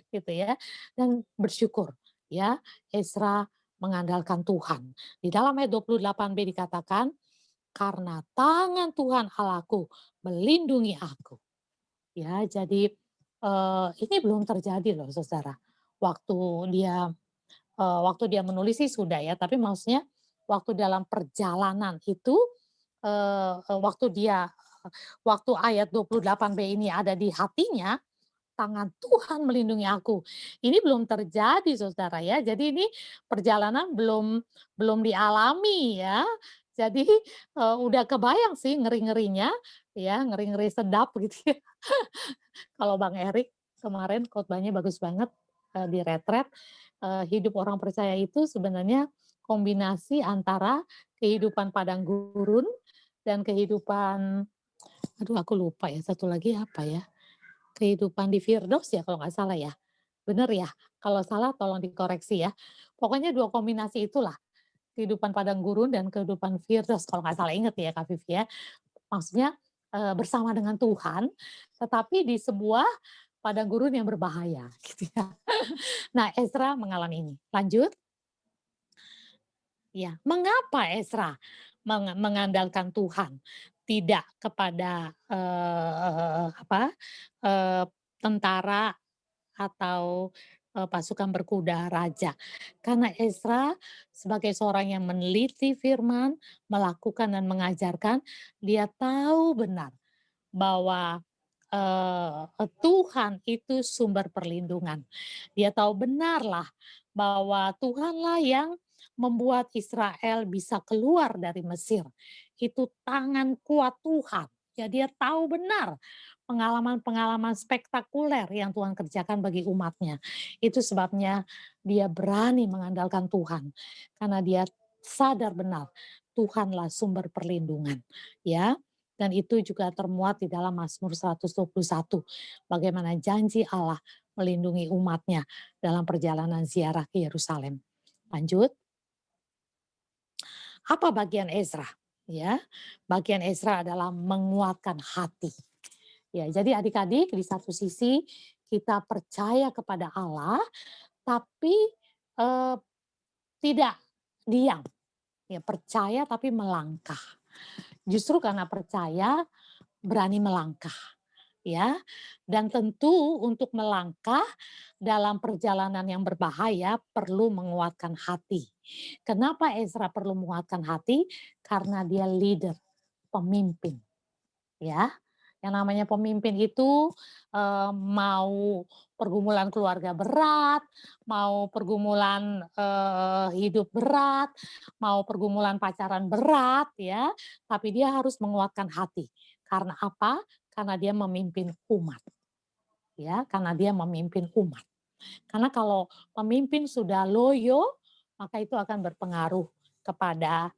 gitu ya. Dan bersyukur ya, Ezra mengandalkan Tuhan. Di dalam ayat 28b dikatakan, "Karena tangan Tuhan Allahku melindungi aku." Ya, jadi, ini belum terjadi loh Saudara. Waktu dia, waktu dia menulis sih sudah ya, tapi maksudnya waktu dalam perjalanan itu, waktu ayat 28b ini ada di hatinya, tangan Tuhan melindungi aku. Ini belum terjadi Saudara ya. Jadi ini perjalanan belum belum dialami ya. Jadi, udah kebayang sih ngeri-ngerinya ya, ngeri-ngeri sedap gitu ya. Kalau Bang Erik kemarin khotbahnya bagus banget, di retret, hidup orang percaya itu sebenarnya kombinasi antara kehidupan padang gurun dan kehidupan aduh aku lupa ya, satu lagi apa ya, kehidupan di Firdaus ya kalau nggak salah ya? Bener ya? Kalau salah tolong dikoreksi ya. Pokoknya 2 kombinasi itulah, kehidupan padang gurun dan kehidupan Firdaus kalau nggak salah inget ya Kak Vivi ya. Maksudnya, bersama dengan Tuhan, tetapi di sebuah padang gurun yang berbahaya gitu ya. Nah Ezra mengalami ini. Lanjut? Ya, mengapa Ezra mengandalkan Tuhan, tidak kepada, eee, tentara atau, pasukan berkuda raja. Karena Ezra sebagai seorang yang meneliti firman, melakukan dan mengajarkan, dia tahu benar bahwa, Tuhan itu sumber perlindungan. Dia tahu benarlah bahwa Tuhanlah yang membuat Israel bisa keluar dari Mesir. Itu tangan kuat Tuhan. Ya dia tahu benar pengalaman-pengalaman spektakuler yang Tuhan kerjakan bagi umatnya. Itu sebabnya dia berani mengandalkan Tuhan. Karena dia sadar benar Tuhanlah sumber perlindungan. Ya, dan itu juga termuat di dalam Mazmur 121. Bagaimana janji Allah melindungi umatnya dalam perjalanan ziarah ke Yerusalem. Lanjut, apa bagian Ezra? Ya, bagian Ezra adalah menguatkan hati. Ya, jadi adik-adik di satu sisi kita percaya kepada Allah, tapi eh, tidak diam. Ya, percaya tapi melangkah. Justru karena percaya berani melangkah. Ya, dan tentu untuk melangkah dalam perjalanan yang berbahaya perlu menguatkan hati. Kenapa Ezra perlu menguatkan hati? Karena dia leader, pemimpin, ya. Yang namanya pemimpin itu mau pergumulan keluarga berat, mau pergumulan hidup berat, mau pergumulan pacaran berat, ya, tapi dia harus menguatkan hati. Karena apa? Karena dia memimpin umat, ya, karena dia memimpin umat. Karena kalau pemimpin sudah loyo, maka itu akan berpengaruh kepada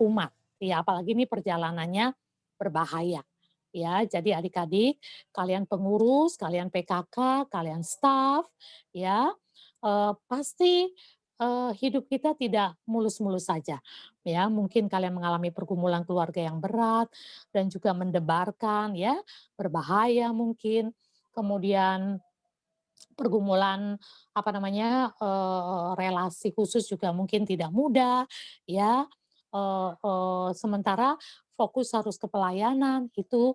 umat. Ya, apalagi ini perjalanannya berbahaya. Ya, jadi adik-adik, kalian pengurus, kalian PKK, kalian staf, ya, pasti hidup kita tidak mulus-mulus saja. Ya, mungkin kalian mengalami pergumulan keluarga yang berat dan juga mendebarkan, ya, berbahaya mungkin. Kemudian pergumulan apa namanya, relasi khusus juga mungkin tidak mudah ya, sementara fokus harus ke pelayanan itu,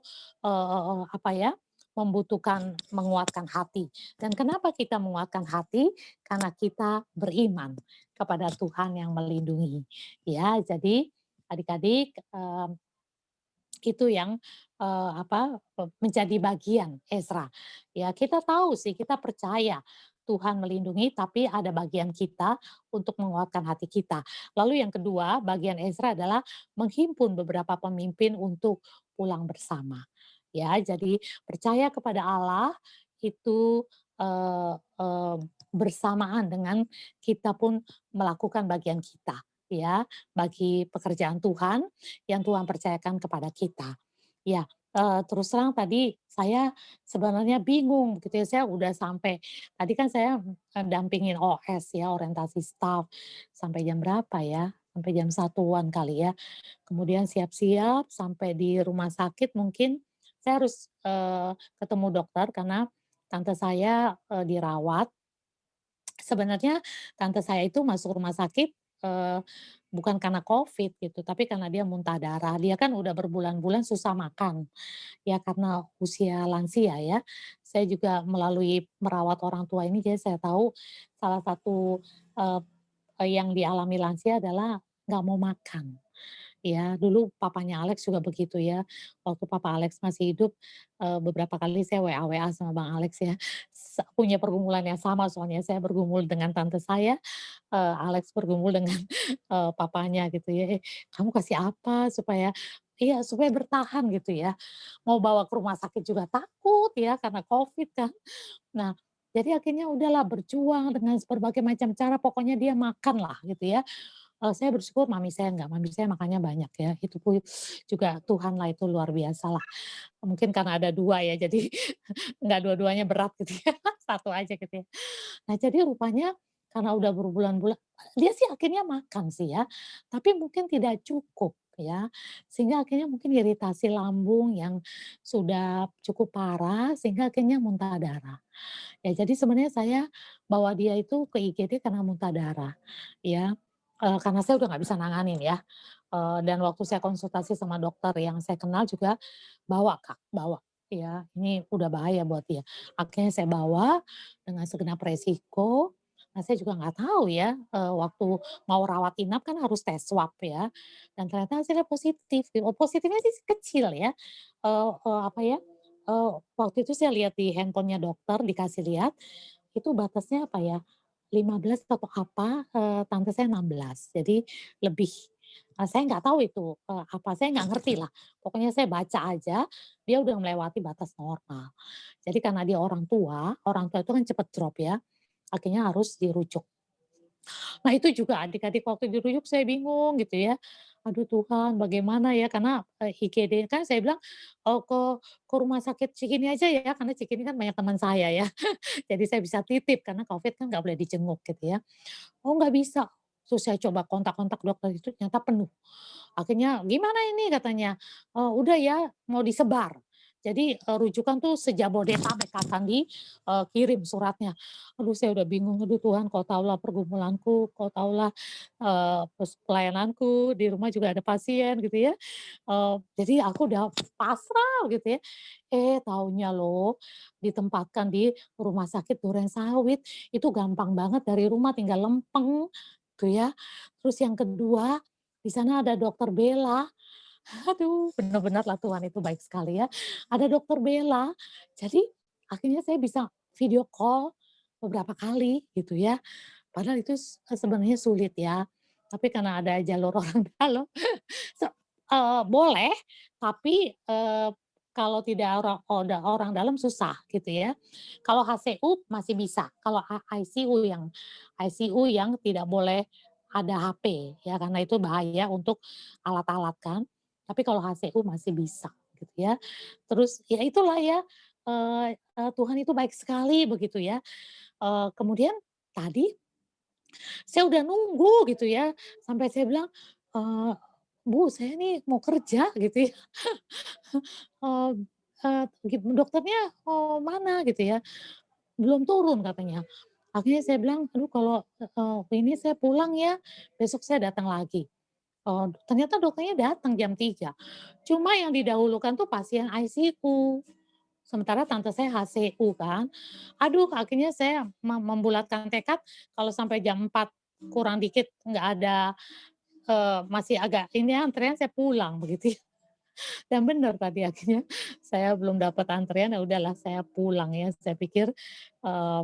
apa ya, membutuhkan menguatkan hati. Dan kenapa kita menguatkan hati? Karena kita beriman kepada Tuhan yang melindungi. Ya, jadi adik-adik, itu yang, menjadi bagian Ezra. Ya kita tahu sih, kita percaya Tuhan melindungi, tapi ada bagian kita untuk menguatkan hati kita. Lalu yang kedua, bagian Ezra adalah menghimpun beberapa pemimpin untuk pulang bersama. Ya, jadi percaya kepada Allah itu, eee eee, bersamaan dengan kita pun melakukan bagian kita, ya, bagi pekerjaan Tuhan yang Tuhan percayakan kepada kita. Ya, terus terang tadi saya sebenarnya bingung gitu ya, saya udah sampai tadi kan saya, dampingin OS ya, orientasi staff, sampai jam berapa ya, sampai jam 1.00-an kali ya. Kemudian siap-siap sampai di rumah sakit mungkin saya harus, ketemu dokter karena tante saya, dirawat. Sebenarnya tante saya itu masuk rumah sakit, bukan karena Covid gitu, tapi karena dia muntah darah. Dia kan udah berbulan-bulan susah makan, ya karena usia lansia ya. Saya juga melalui merawat orang tua ini, jadi saya tahu salah satu, eee yang dialami lansia adalah nggak mau makan. Ya, dulu papanya Alex juga begitu ya. Waktu papa Alex masih hidup, beberapa kali saya WA-WA sama Bang Alex ya. Punya pergumulan yang sama soalnya saya bergumul dengan tante saya, Alex bergumul dengan, papanya gitu ya, "Kamu kasih apa supaya" iya, supaya bertahan gitu ya. Mau bawa ke rumah sakit juga takut ya karena Covid kan. Nah, jadi akhirnya udahlah berjuang dengan berbagai macam cara, pokoknya dia makan lah gitu ya. Saya bersyukur mami saya enggak, mami saya makannya banyak ya, itu pun juga Tuhan lah itu luar biasa lah. Mungkin karena ada 2 ya, jadi enggak dua-duanya berat gitu ya, satu aja gitu ya. Nah, jadi rupanya karena udah berbulan-bulan dia sih akhirnya makan sih ya, tapi mungkin tidak cukup ya, sehingga akhirnya mungkin iritasi lambung yang sudah cukup parah, sehingga akhirnya muntah darah. Ya jadi sebenarnya saya bawa dia itu ke IGD karena muntah darah, ya, karena saya udah nggak bisa nanganin ya, dan waktu saya konsultasi sama dokter yang saya kenal juga bawa Kak, bawa, ya, ini udah bahaya buat dia. Akhirnya saya bawa dengan segenap resiko, nah saya juga nggak tahu ya, waktu mau rawat inap kan harus tes swab ya, dan ternyata hasilnya positif, positifnya sih kecil ya, apa ya, waktu itu saya lihat di handphonenya dokter, dikasih lihat, itu batasnya apa ya, 15 atau apa, tante saya 16, jadi lebih. Saya nggak tahu itu, apa, saya nggak ngerti lah, pokoknya saya baca aja, dia udah melewati batas normal. Jadi karena dia orang tua itu kan cepet drop ya, akhirnya harus dirujuk. Nah itu juga adik-adik waktu dirujuk saya bingung gitu ya. Aduh Tuhan bagaimana ya karena, IGD kan saya bilang, ke rumah sakit Cikini aja ya karena Cikini kan banyak teman saya ya. Jadi saya bisa titip karena Covid kan nggak boleh dijenguk gitu ya. Oh nggak bisa, terus saya coba kontak-kontak dokter itu ternyata penuh. Akhirnya, "Gimana ini?" katanya, "Udah ya mau disebar." Jadi, rujukan tuh sejabodetabek akan kirim suratnya. Aduh saya udah bingung, aduh Tuhan Kau tahulah pergumulanku, Kau tahulah, pelayananku, di rumah juga ada pasien gitu ya. Jadi aku udah pasrah gitu ya. Taunya loh ditempatkan di Rumah Sakit Durensawit, itu gampang banget dari rumah tinggal lempeng, tuh ya. Terus yang kedua, di sana ada dokter Bella. Aduh, benar-benar lah Tuhan itu baik sekali ya. Ada dokter Bella, jadi akhirnya saya bisa video call beberapa kali gitu ya. Padahal itu sebenarnya sulit ya, tapi karena ada jalur orang dalam, se boleh, tapi, kalau tidak orang dalam susah gitu ya. Kalau HCU masih bisa, kalau ICU yang tidak boleh ada HP ya, karena itu bahaya untuk alat-alat kan. Tapi kalau HCU masih bisa gitu ya. Terus ya itulah ya, Tuhan itu baik sekali begitu ya. Kemudian tadi saya udah nunggu gitu ya, sampai saya bilang, eee, "Bu, saya nih mau kerja," gitu ya, eee dokternya, mana gitu ya, "Belum turun," katanya. Akhirnya saya bilang, "Aduh kalau, ini saya pulang ya, besok saya datang lagi." Ternyata dokternya datang jam 3, cuma yang didahulukan tuh pasien ICU, sementara tante saya HCU kan. Aduh akhirnya saya membulatkan tekad kalau sampai jam 4 kurang dikit nggak ada, masih agak ini antrean saya pulang begitu ya. Dan benar tadi akhirnya saya belum dapat antrian, ya udahlah saya pulang ya, saya pikir, eee,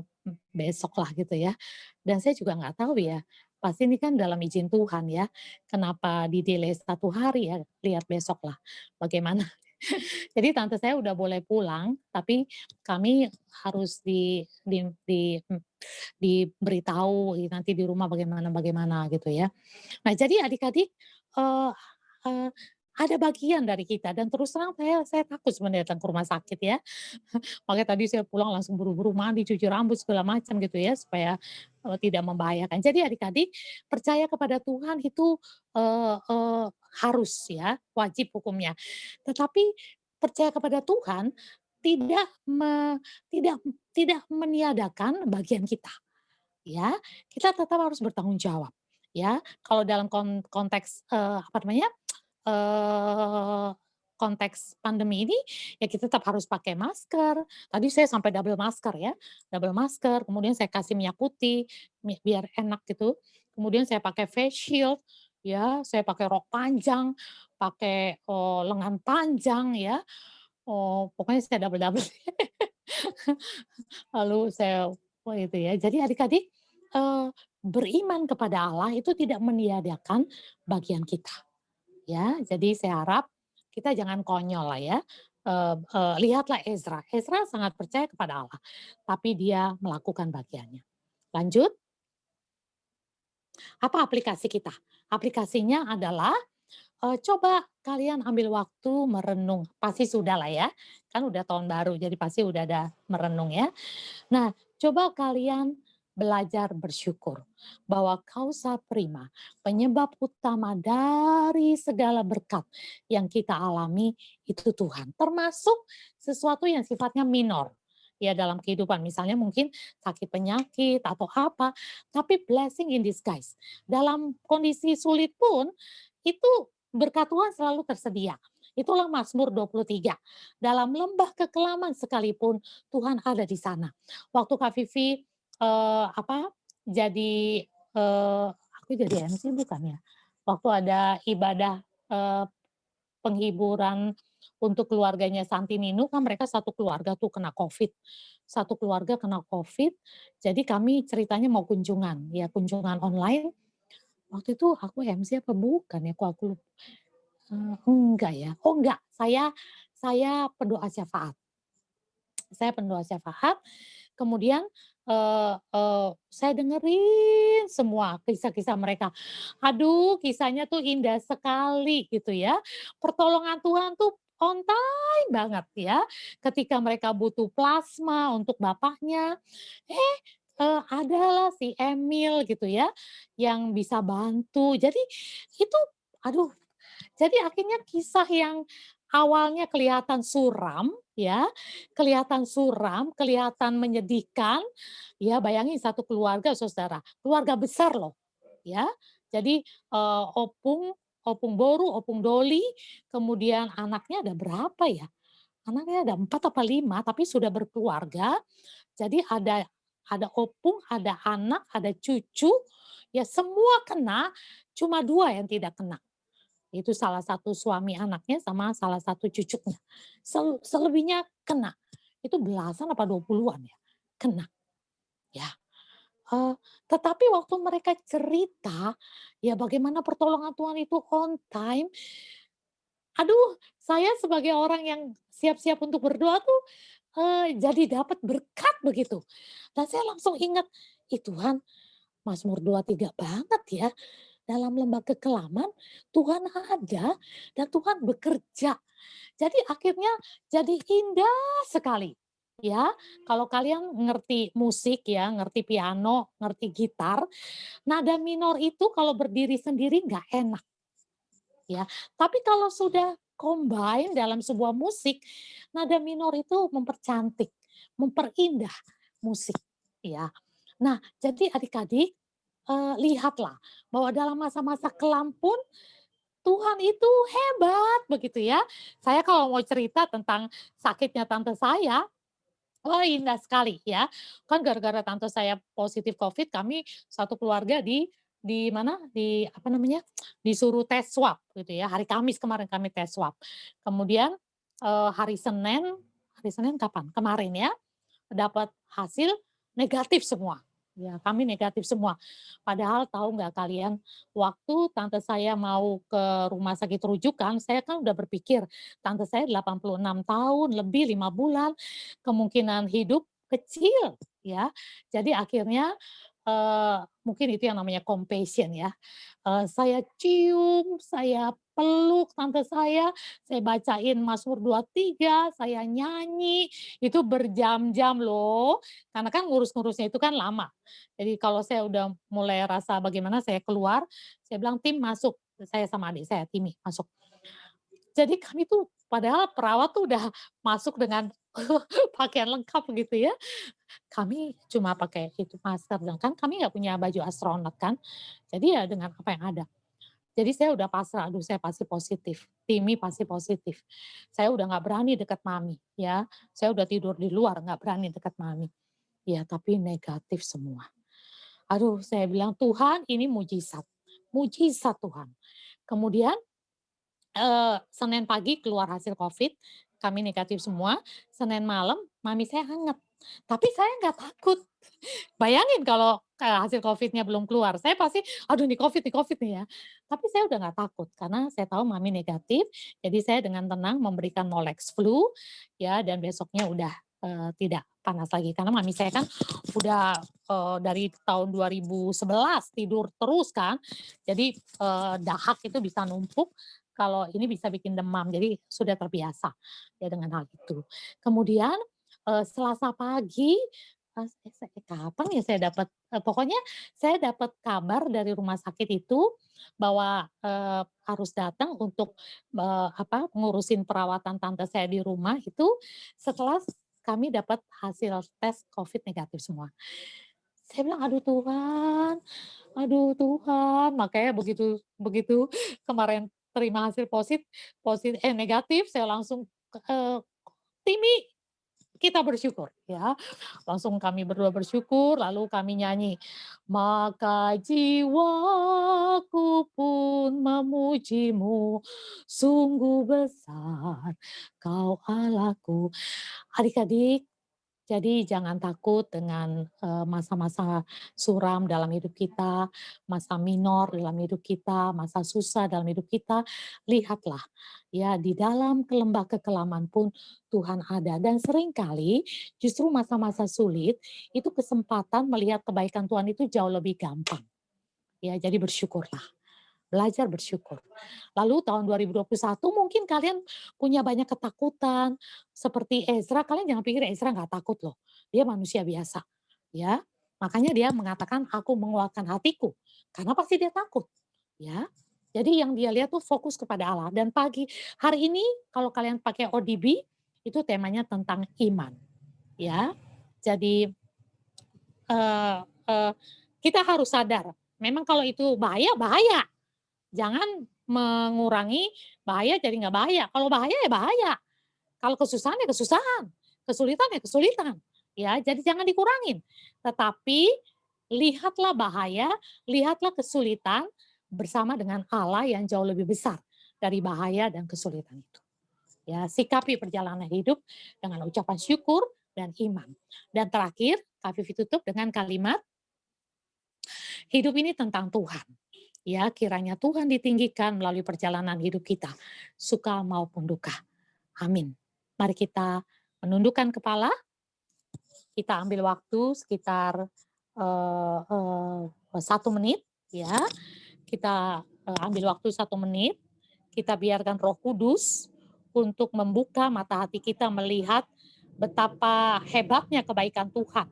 besok lah gitu ya. Dan saya juga nggak tahu ya, pasti ini kan dalam izin Tuhan ya, kenapa di-delay 1 hari ya, lihat besok lah bagaimana. Jadi tante saya udah boleh pulang, tapi kami harus diberitahu nanti di rumah bagaimana gitu ya. Nah jadi adik-adik, eee eee, ada bagian dari kita dan terus terang saya takut sebenarnya datang ke rumah sakit ya. Makanya tadi saya pulang langsung buru-buru mandi, cuci rambut segala macam gitu ya supaya, tidak membahayakan. Jadi adik-adik percaya kepada Tuhan itu, eee eee, harus ya, wajib hukumnya. Tetapi percaya kepada Tuhan tidak tidak tidak meniadakan bagian kita. Ya, kita tetap harus bertanggung jawab, ya. Kalau dalam konteks, apa namanya, eee, konteks pandemi ini, ya kita tetap harus pakai masker. Tadi saya sampai double masker ya, double masker, kemudian saya kasih minyak putih, biar enak gitu. Kemudian saya pakai face shield, ya, saya pakai rok panjang, pakai, lengan panjang ya, pokoknya saya double-double. Lalu saya itu ya. Jadi adik-adik, beriman kepada Allah itu tidak meniadakan bagian kita, ya. Jadi saya harap kita jangan konyol lah ya. Lihatlah Ezra. Ezra sangat percaya kepada Allah, tapi dia melakukan bagiannya. Lanjut, apa aplikasi kita? Aplikasinya adalah, coba kalian ambil waktu merenung, pasti sudah lah ya, kan udah tahun baru jadi pasti udah ada merenung ya. Nah, coba kalian belajar bersyukur bahwa kausa prima, penyebab utama dari segala berkat yang kita alami itu Tuhan, termasuk sesuatu yang sifatnya minor. Ya dalam kehidupan misalnya mungkin sakit penyakit atau apa, tapi blessing in disguise. Dalam kondisi sulit pun itu berkat Tuhan selalu tersedia. Itulah Mazmur 23. Dalam lembah kekelaman sekalipun Tuhan ada di sana. Waktu Kak Vivi jadi aku jadi MC bukan ya? Waktu ada ibadah penghiburan untuk keluarganya Santi Ninu kan mereka satu keluarga tuh kena COVID. Satu keluarga kena COVID. Jadi kami ceritanya mau kunjungan, ya kunjungan online. Waktu itu aku MC apa bukan ya? Kok aku lupa. Enggak ya. Oh enggak, saya pendoa syafaat. Saya pendoa syafaat, kemudian, saya dengerin semua kisah-kisah mereka. Aduh, kisahnya tuh indah sekali gitu ya. Pertolongan Tuhan tuh on time banget ya. Ketika mereka butuh plasma untuk bapaknya, eh, adalah si Emil gitu ya, yang bisa bantu. Jadi itu aduh, jadi akhirnya kisah yang awalnya kelihatan suram, ya, kelihatan suram, kelihatan menyedihkan, ya bayangin satu keluarga Saudara, keluarga besar loh, ya. Jadi, Opung Boru, Opung Doli, kemudian anaknya ada berapa ya? Anaknya ada 4 apa 5, tapi sudah berkeluarga. Jadi ada opung, ada anak, ada cucu, ya semua kena, cuma 2 yang tidak kena. Itu salah satu suami anaknya sama salah satu cucunya. Selebihnya kena. Itu belasan apa 20-an ya, kena, ya. Tetapi waktu mereka cerita, ya bagaimana pertolongan Tuhan itu on time, aduh saya sebagai orang yang siap-siap untuk berdoa tuh, jadi dapat berkat begitu. Dan saya langsung ingat, ih Tuhan, Mazmur 23 banget ya. Dalam lembah kekelaman, Tuhan ada dan Tuhan bekerja. Jadi akhirnya jadi indah sekali. Ya, kalau kalian ngerti musik ya, ngerti piano, ngerti gitar, nada minor itu kalau berdiri sendiri nggak enak. Ya, tapi kalau sudah combine dalam sebuah musik, nada minor itu mempercantik, memperindah musik. Ya, nah jadi adik-adik lihatlah bahwa dalam masa-masa kelam pun Tuhan itu hebat begitu ya. Saya kalau mau cerita tentang sakitnya tante saya, wah indah sekali ya. Kan gara-gara tante saya positif COVID, kami satu keluarga di mana, di apa namanya, disuruh tes swab gitu ya. Hari Kamis kemarin kami tes swab. Kemudian, hari Senin kapan? Kemarin ya, dapat hasil negatif semua. Ya, kami negatif semua. Padahal tahu nggak kalian, waktu tante saya mau ke rumah sakit rujukan, saya kan udah berpikir, tante saya 86 tahun, lebih 5 bulan, kemungkinan hidup kecil, ya. Jadi akhirnya, mungkin itu yang namanya compassion ya. Saya cium, saya peluk tante saya bacain Mazmur 23, saya nyanyi, itu berjam-jam loh, karena kan ngurus-ngurusnya itu kan lama. Jadi kalau saya udah mulai rasa bagaimana, saya keluar, saya bilang, "Tim masuk," saya sama adik saya, Timi, "Masuk." Jadi kami tuh padahal perawat tuh udah masuk dengan pakaian lengkap gitu ya, kami cuma pakai itu masker dan kan kami nggak punya baju astronot kan, jadi ya dengan apa yang ada. Jadi saya udah pasrah, aduh saya pasti positif, Timi pasti positif. Saya udah nggak berani dekat mami ya, saya udah tidur di luar nggak berani dekat mami. Ya tapi negatif semua. Aduh saya bilang, "Tuhan ini mujizat, mujizat Tuhan. Kemudian Senin pagi keluar hasil COVID, kami negatif semua. Senin malam mami saya hangat, tapi saya nggak takut. Bayangin kalau hasil COVID-nya belum keluar, saya pasti, "Aduh nih COVID nih ya." Tapi saya udah nggak takut, karena saya tahu mami negatif, jadi saya dengan tenang memberikan Molex flu, ya, dan besoknya udah, tidak panas lagi. Karena mami saya kan udah, dari tahun 2011 tidur terus kan, jadi, dahak itu bisa numpuk, kalau ini bisa bikin demam, jadi sudah terbiasa ya dengan hal itu. Kemudian, Selasa pagi, kapan ya saya dapat, pokoknya saya dapat kabar dari rumah sakit itu bahwa, harus datang untuk, ngurusin perawatan tante saya di rumah itu setelah kami dapat hasil tes COVID negatif semua. Saya bilang, aduh Tuhan," makanya begitu begitu kemarin terima hasil negatif, saya langsung, "Timi, kita bersyukur," ya. Langsung kami berdua bersyukur, lalu kami nyanyi, "Maka jiwaku pun memujimu, sungguh besar Kau Allahku." Adik-adik, jadi jangan takut dengan, masa-masa suram dalam hidup kita, masa minor dalam hidup kita, masa susah dalam hidup kita. Lihatlah, ya di dalam lembah kekelaman pun Tuhan ada dan seringkali justru masa-masa sulit itu kesempatan melihat kebaikan Tuhan itu jauh lebih gampang. Ya, jadi bersyukurlah. Belajar bersyukur. Lalu tahun 2021 mungkin kalian punya banyak ketakutan, seperti Ezra, kalian jangan pikir Ezra nggak takut loh, dia manusia biasa, ya. Makanya dia mengatakan, "Aku menguatkan hatiku," karena pasti dia takut, ya. Jadi yang dia lihat tuh fokus kepada Allah dan hari ini kalau kalian pakai ODB, itu temanya tentang iman, ya. Jadi, eee eee, kita harus sadar, memang kalau itu bahaya, bahaya. Jangan mengurangi bahaya jadi nggak bahaya, kalau bahaya ya bahaya, kalau kesusahan ya kesusahan, kesulitan ya kesulitan, ya jadi jangan dikurangin. Tetapi lihatlah bahaya, lihatlah kesulitan bersama dengan Allah yang jauh lebih besar dari bahaya dan kesulitan itu. Ya, sikapi perjalanan hidup dengan ucapan syukur dan iman. Dan terakhir, Kak Vivi tutup dengan kalimat, hidup ini tentang Tuhan. Ya, kiranya Tuhan ditinggikan melalui perjalanan hidup kita, suka maupun duka. Amin. Mari kita menundukkan kepala, kita ambil waktu sekitar 1 menit, ya. Kita ambil waktu 1 menit, kita biarkan Roh Kudus untuk membuka mata hati kita melihat betapa hebatnya kebaikan Tuhan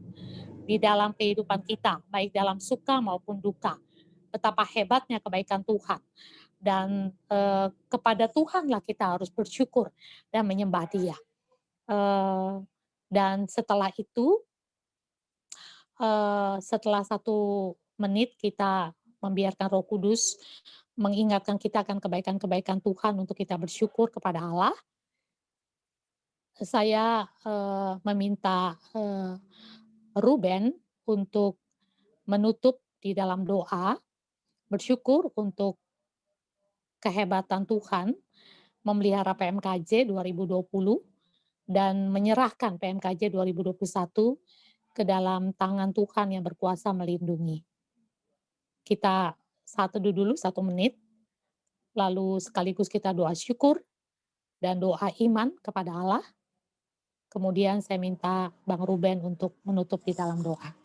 di dalam kehidupan kita, baik dalam suka maupun duka. Betapa hebatnya kebaikan Tuhan. Dan kepada Tuhanlah kita harus bersyukur dan menyembah Dia. Dan setelah itu, setelah 1 menit kita membiarkan Roh Kudus mengingatkan kita akan kebaikan-kebaikan Tuhan untuk kita bersyukur kepada Allah. Saya meminta Ruben untuk menutup di dalam doa, bersyukur untuk kehebatan Tuhan memelihara PMKJ 2020 dan menyerahkan PMKJ 2021 ke dalam tangan Tuhan yang berkuasa melindungi. Kita saat teduh dulu 1 menit, lalu sekaligus kita doa syukur dan doa iman kepada Allah. Kemudian saya minta Bang Ruben untuk menutup di dalam doa.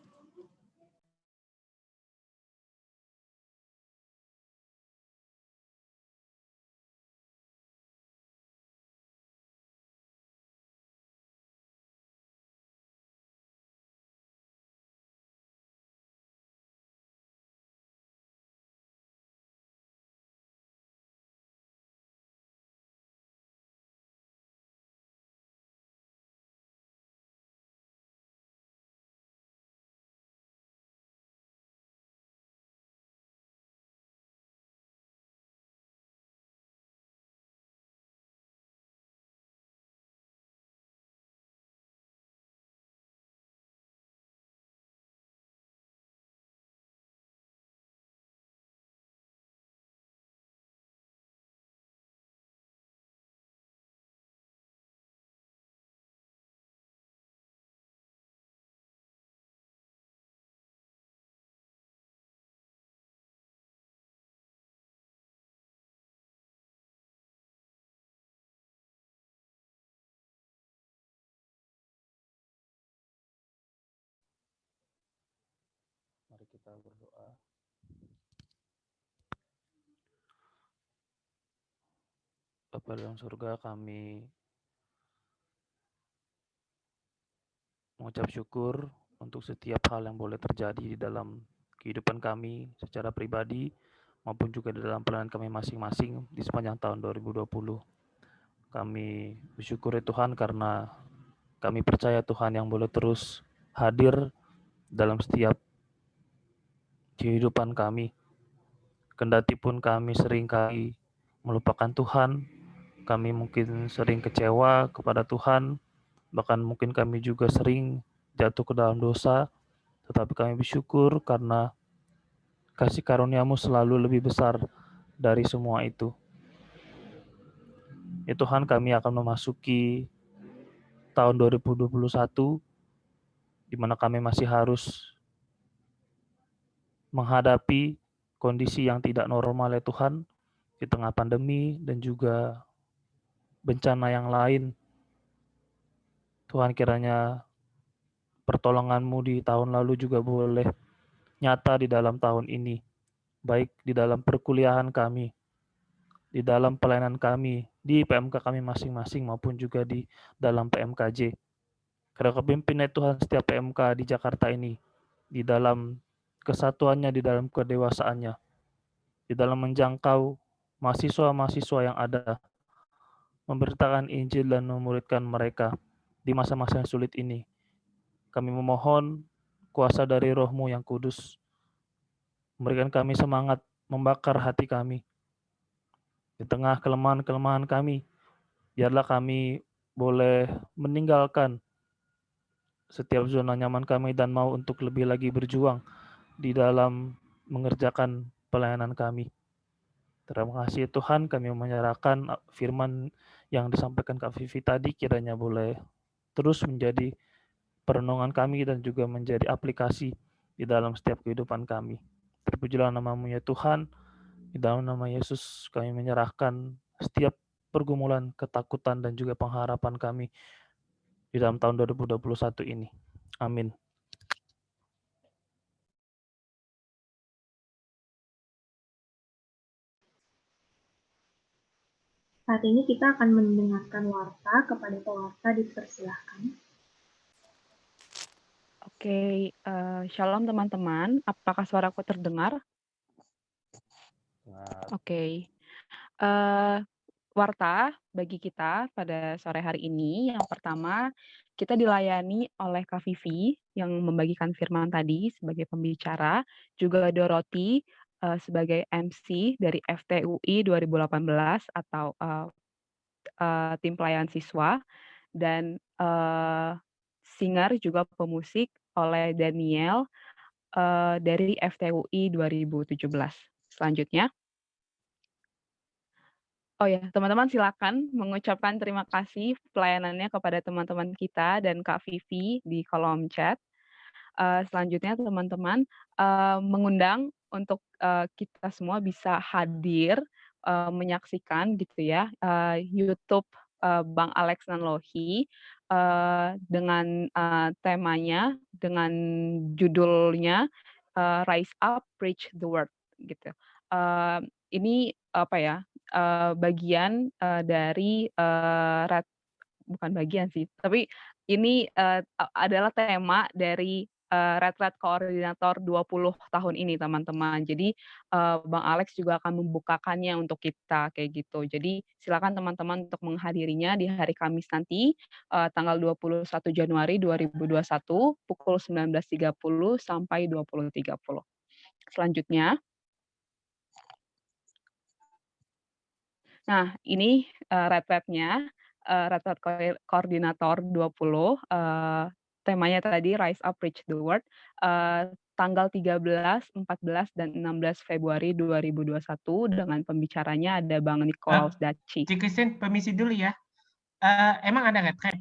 kita berdoa. Bapa dalam surga, kami mengucap syukur untuk setiap hal yang boleh terjadi di dalam kehidupan kami secara pribadi maupun juga di dalam pelayanan kami masing-masing di sepanjang tahun 2020. Kami bersyukur ya Tuhan karena kami percaya Tuhan yang boleh terus hadir dalam setiap kehidupan kami. Kendati pun kami seringkali melupakan Tuhan, kami mungkin sering kecewa kepada Tuhan, bahkan mungkin kami juga sering jatuh ke dalam dosa, tetapi kami bersyukur karena kasih karunia-Mu selalu lebih besar dari semua itu. Ya Tuhan, kami akan memasuki tahun 2021, di mana kami masih harus menghadapi kondisi yang tidak normal ya Tuhan, di tengah pandemi dan juga bencana yang lain. Tuhan, kiranya pertolongan-Mu di tahun lalu juga boleh nyata di dalam tahun ini, baik di dalam perkuliahan kami, di dalam pelayanan kami, di PMK kami masing-masing maupun juga di dalam PMKJ. Karena kepimpin ya Tuhan setiap PMK di Jakarta ini, di dalam kesatuannya, di dalam kedewasaannya, di dalam menjangkau mahasiswa-mahasiswa yang ada, memberitakan Injil dan memuridkan mereka di masa-masa yang sulit ini. Kami memohon kuasa dari Roh-Mu yang kudus, memberikan kami semangat, membakar hati kami. Di tengah kelemahan-kelemahan kami, biarlah kami boleh meninggalkan setiap zona nyaman kami dan mau untuk lebih lagi berjuang di dalam mengerjakan pelayanan kami. Terima kasih Tuhan, kami menyerahkan firman yang disampaikan Kak Vivi tadi, kiranya boleh terus menjadi perenungan kami dan juga menjadi aplikasi di dalam setiap kehidupan kami. Terpujilah nama-Mu ya Tuhan, di dalam nama Yesus kami menyerahkan setiap pergumulan, ketakutan dan juga pengharapan kami di dalam tahun 2021 ini. Amin. Saat ini kita akan mendengarkan warta. Kepada pewarta dipersilahkan. Oke, shalom teman-teman. Apakah suaraku terdengar? Oke. Warta bagi kita pada sore hari ini, yang pertama, kita dilayani oleh Kak Vivi yang membagikan firman tadi sebagai pembicara, juga Doroti sebagai MC dari FTUI 2018 atau tim pelayanan siswa, dan singer juga pemusik oleh Daniel dari FTUI 2017. Selanjutnya, oh ya, teman-teman silakan mengucapkan terima kasih pelayanannya kepada teman-teman kita dan Kak Vivi di kolom chat. Selanjutnya teman-teman mengundang untuk kita semua bisa hadir menyaksikan gitu ya YouTube Bang Alex Nanlohi dengan temanya, dengan judulnya Rise Up, Preach the Word gitu. Ini apa ya? Bagian dari bukan bagian sih, tapi ini adalah tema dari Retret Koordinator 20 tahun ini teman-teman. Jadi Bang Alex juga akan membukakannya untuk kita kayak gitu. Jadi silakan teman-teman untuk menghadirinya di hari Kamis nanti tanggal 21 Januari 2021 pukul 19.30 sampai 20.30. Selanjutnya, nah, ini retretnya, retret koordinator 20, temanya tadi Rise Up, Preach the Word, tanggal 13, 14, dan 16 Februari 2021 dengan pembicaranya ada Bang Nikolaus Daci. Cik Christine, permisi dulu ya. Emang ada retret?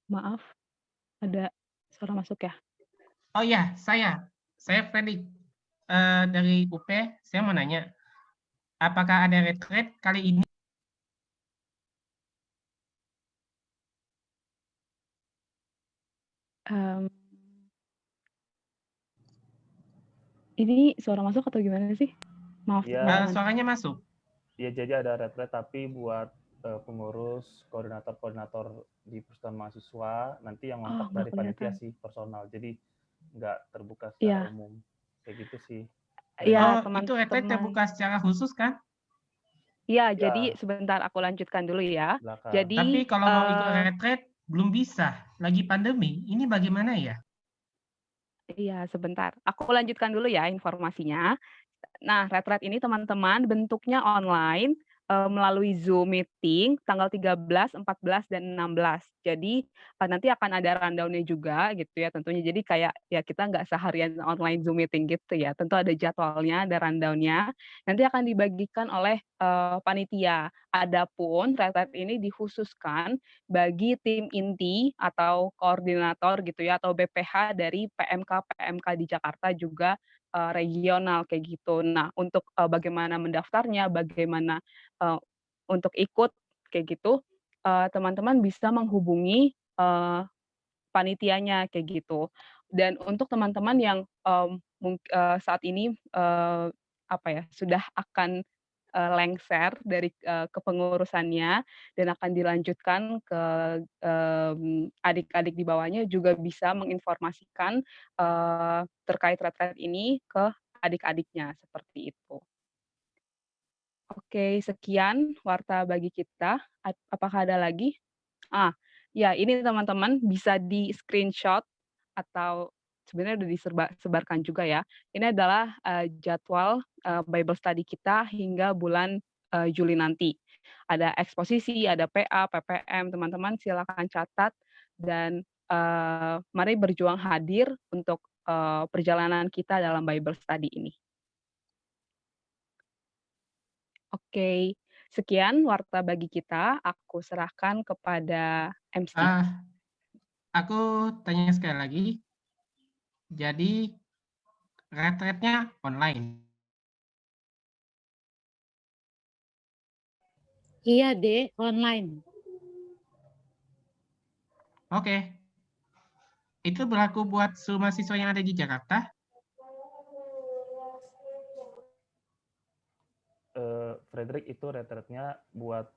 Maaf, ada suara masuk ya? Oh iya, saya Freddy dari UP. Saya mau nanya, apakah ada retret kali ini? Ini suara masuk atau gimana sih? Maaf Ya, teman-teman. Suaranya masuk. ya jadi ada retret tapi buat pengurus, koordinator-koordinator di perusahaan mahasiswa, nanti yang Oh, ngontak nggak dari panitia kelihatan. sih personal. Jadi nggak terbuka Iya, secara umum. Kayak gitu sih. iya Oh, itu retret teman-teman. terbuka secara khusus kan? Iya, Ya, jadi sebentar aku lanjutkan dulu ya. belakang. Jadi Tapi kalau mau ikut retret belum bisa, lagi pandemi. Ini bagaimana ya? iya sebentar. Aku lanjutkan dulu ya informasinya. Nah, retret ini teman-teman bentuknya online, melalui Zoom meeting tanggal 13, 14, dan 16. Jadi, nanti akan ada rundown-nya juga gitu ya tentunya. Jadi kayak ya kita nggak seharian online Zoom meeting gitu ya, tentu ada jadwalnya, ada rundown-nya, nanti akan dibagikan oleh, panitia. Adapun retret ini dikhususkan bagi tim inti atau koordinator gitu ya, atau BPH dari PMK-PMK di Jakarta juga regional kayak gitu. Nah, untuk, bagaimana mendaftarnya, bagaimana, eee, untuk ikut kayak gitu, teman-teman bisa menghubungi, panitianya kayak gitu. Dan untuk teman-teman yang, saat ini, apa ya, sudah akan, lengser dari, kepengurusannya dan akan dilanjutkan ke, adik-adik di bawahnya juga bisa menginformasikan, terkait retret ini ke adik-adiknya, seperti itu. Oke, sekian warta bagi kita. Apakah ada lagi? Ah, ya ini teman-teman bisa di-screenshot atau sebenarnya udah sebarkan juga ya. Ini adalah, jadwal, Bible study kita hingga bulan, Juli nanti. Ada eksposisi, ada PA, PPM, teman-teman silakan catat dan, mari berjuang hadir untuk, perjalanan kita dalam Bible study ini. Oke, sekian warta bagi kita, aku serahkan kepada MC. Aku tanya sekali lagi. Jadi retretnya online. Iya, Dek, online. Oke. Itu berlaku buat seluruh mahasiswa yang ada di Jakarta? Frederick, itu retretnya buat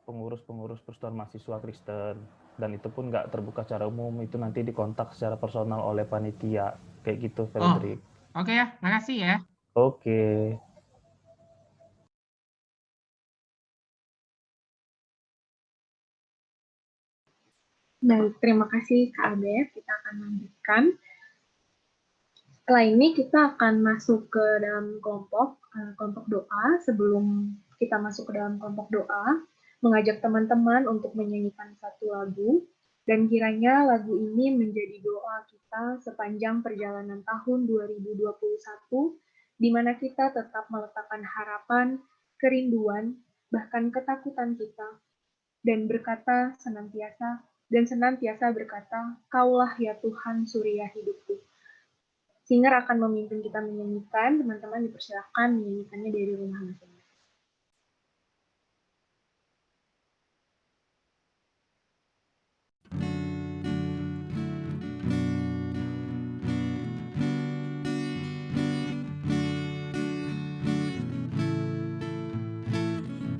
pengurus-pengurus persatuan mahasiswa Kristen, dan itu pun nggak terbuka secara umum, itu nanti dikontak secara personal oleh panitia kayak gitu, Frederick. Oke ya, makasih ya. Oke. Baik, terima kasih Kak Abed. Kita akan lanjutkan. Setelah ini kita akan masuk ke dalam kelompok doa. Sebelum kita masuk ke dalam kelompok doa, mengajak teman-teman untuk menyanyikan satu lagu, dan kiranya lagu ini menjadi doa kita sepanjang perjalanan tahun 2021, di mana kita tetap meletakkan harapan, kerinduan, bahkan ketakutan kita, dan berkata senantiasa berkata, Kaulah ya Tuhan Surya hidupku. Singer akan memimpin kita menyanyikan, teman-teman dipersilakan menyanyikannya dari rumah masing-masing.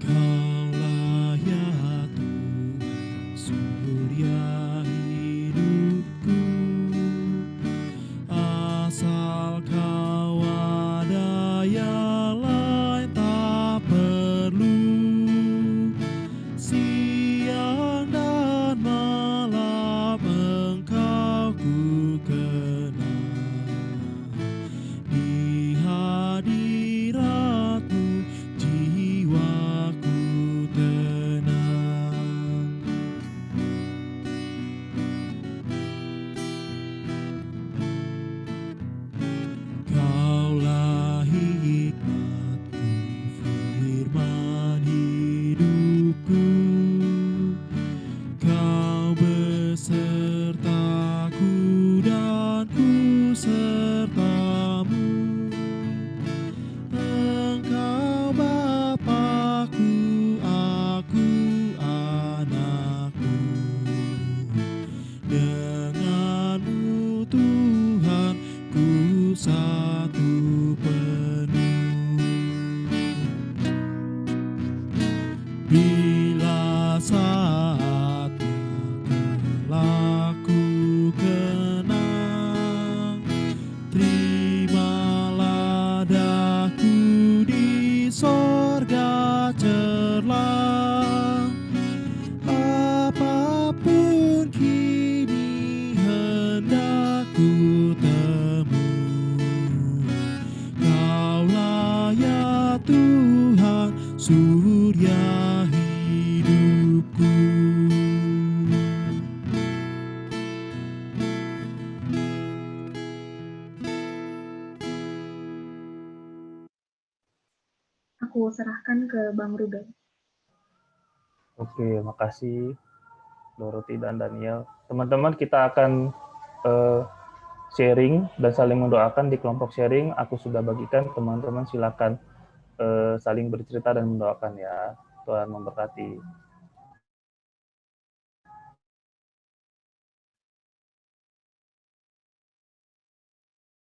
Kaulah ya Tuhan surya hidupku, asal Kau ada yang lain tak sorga cerlah. Apapun kini hendak ku temui, Kaulah ya Tuhan, surya hidupku. Aku serahkan ke Bang Ruben. Oke, makasih Dorothy dan Daniel. Teman-teman, kita akan sharing dan saling mendoakan di kelompok sharing. Aku sudah bagikan, teman-teman silakan saling bercerita dan mendoakan ya. Tuhan memberkati.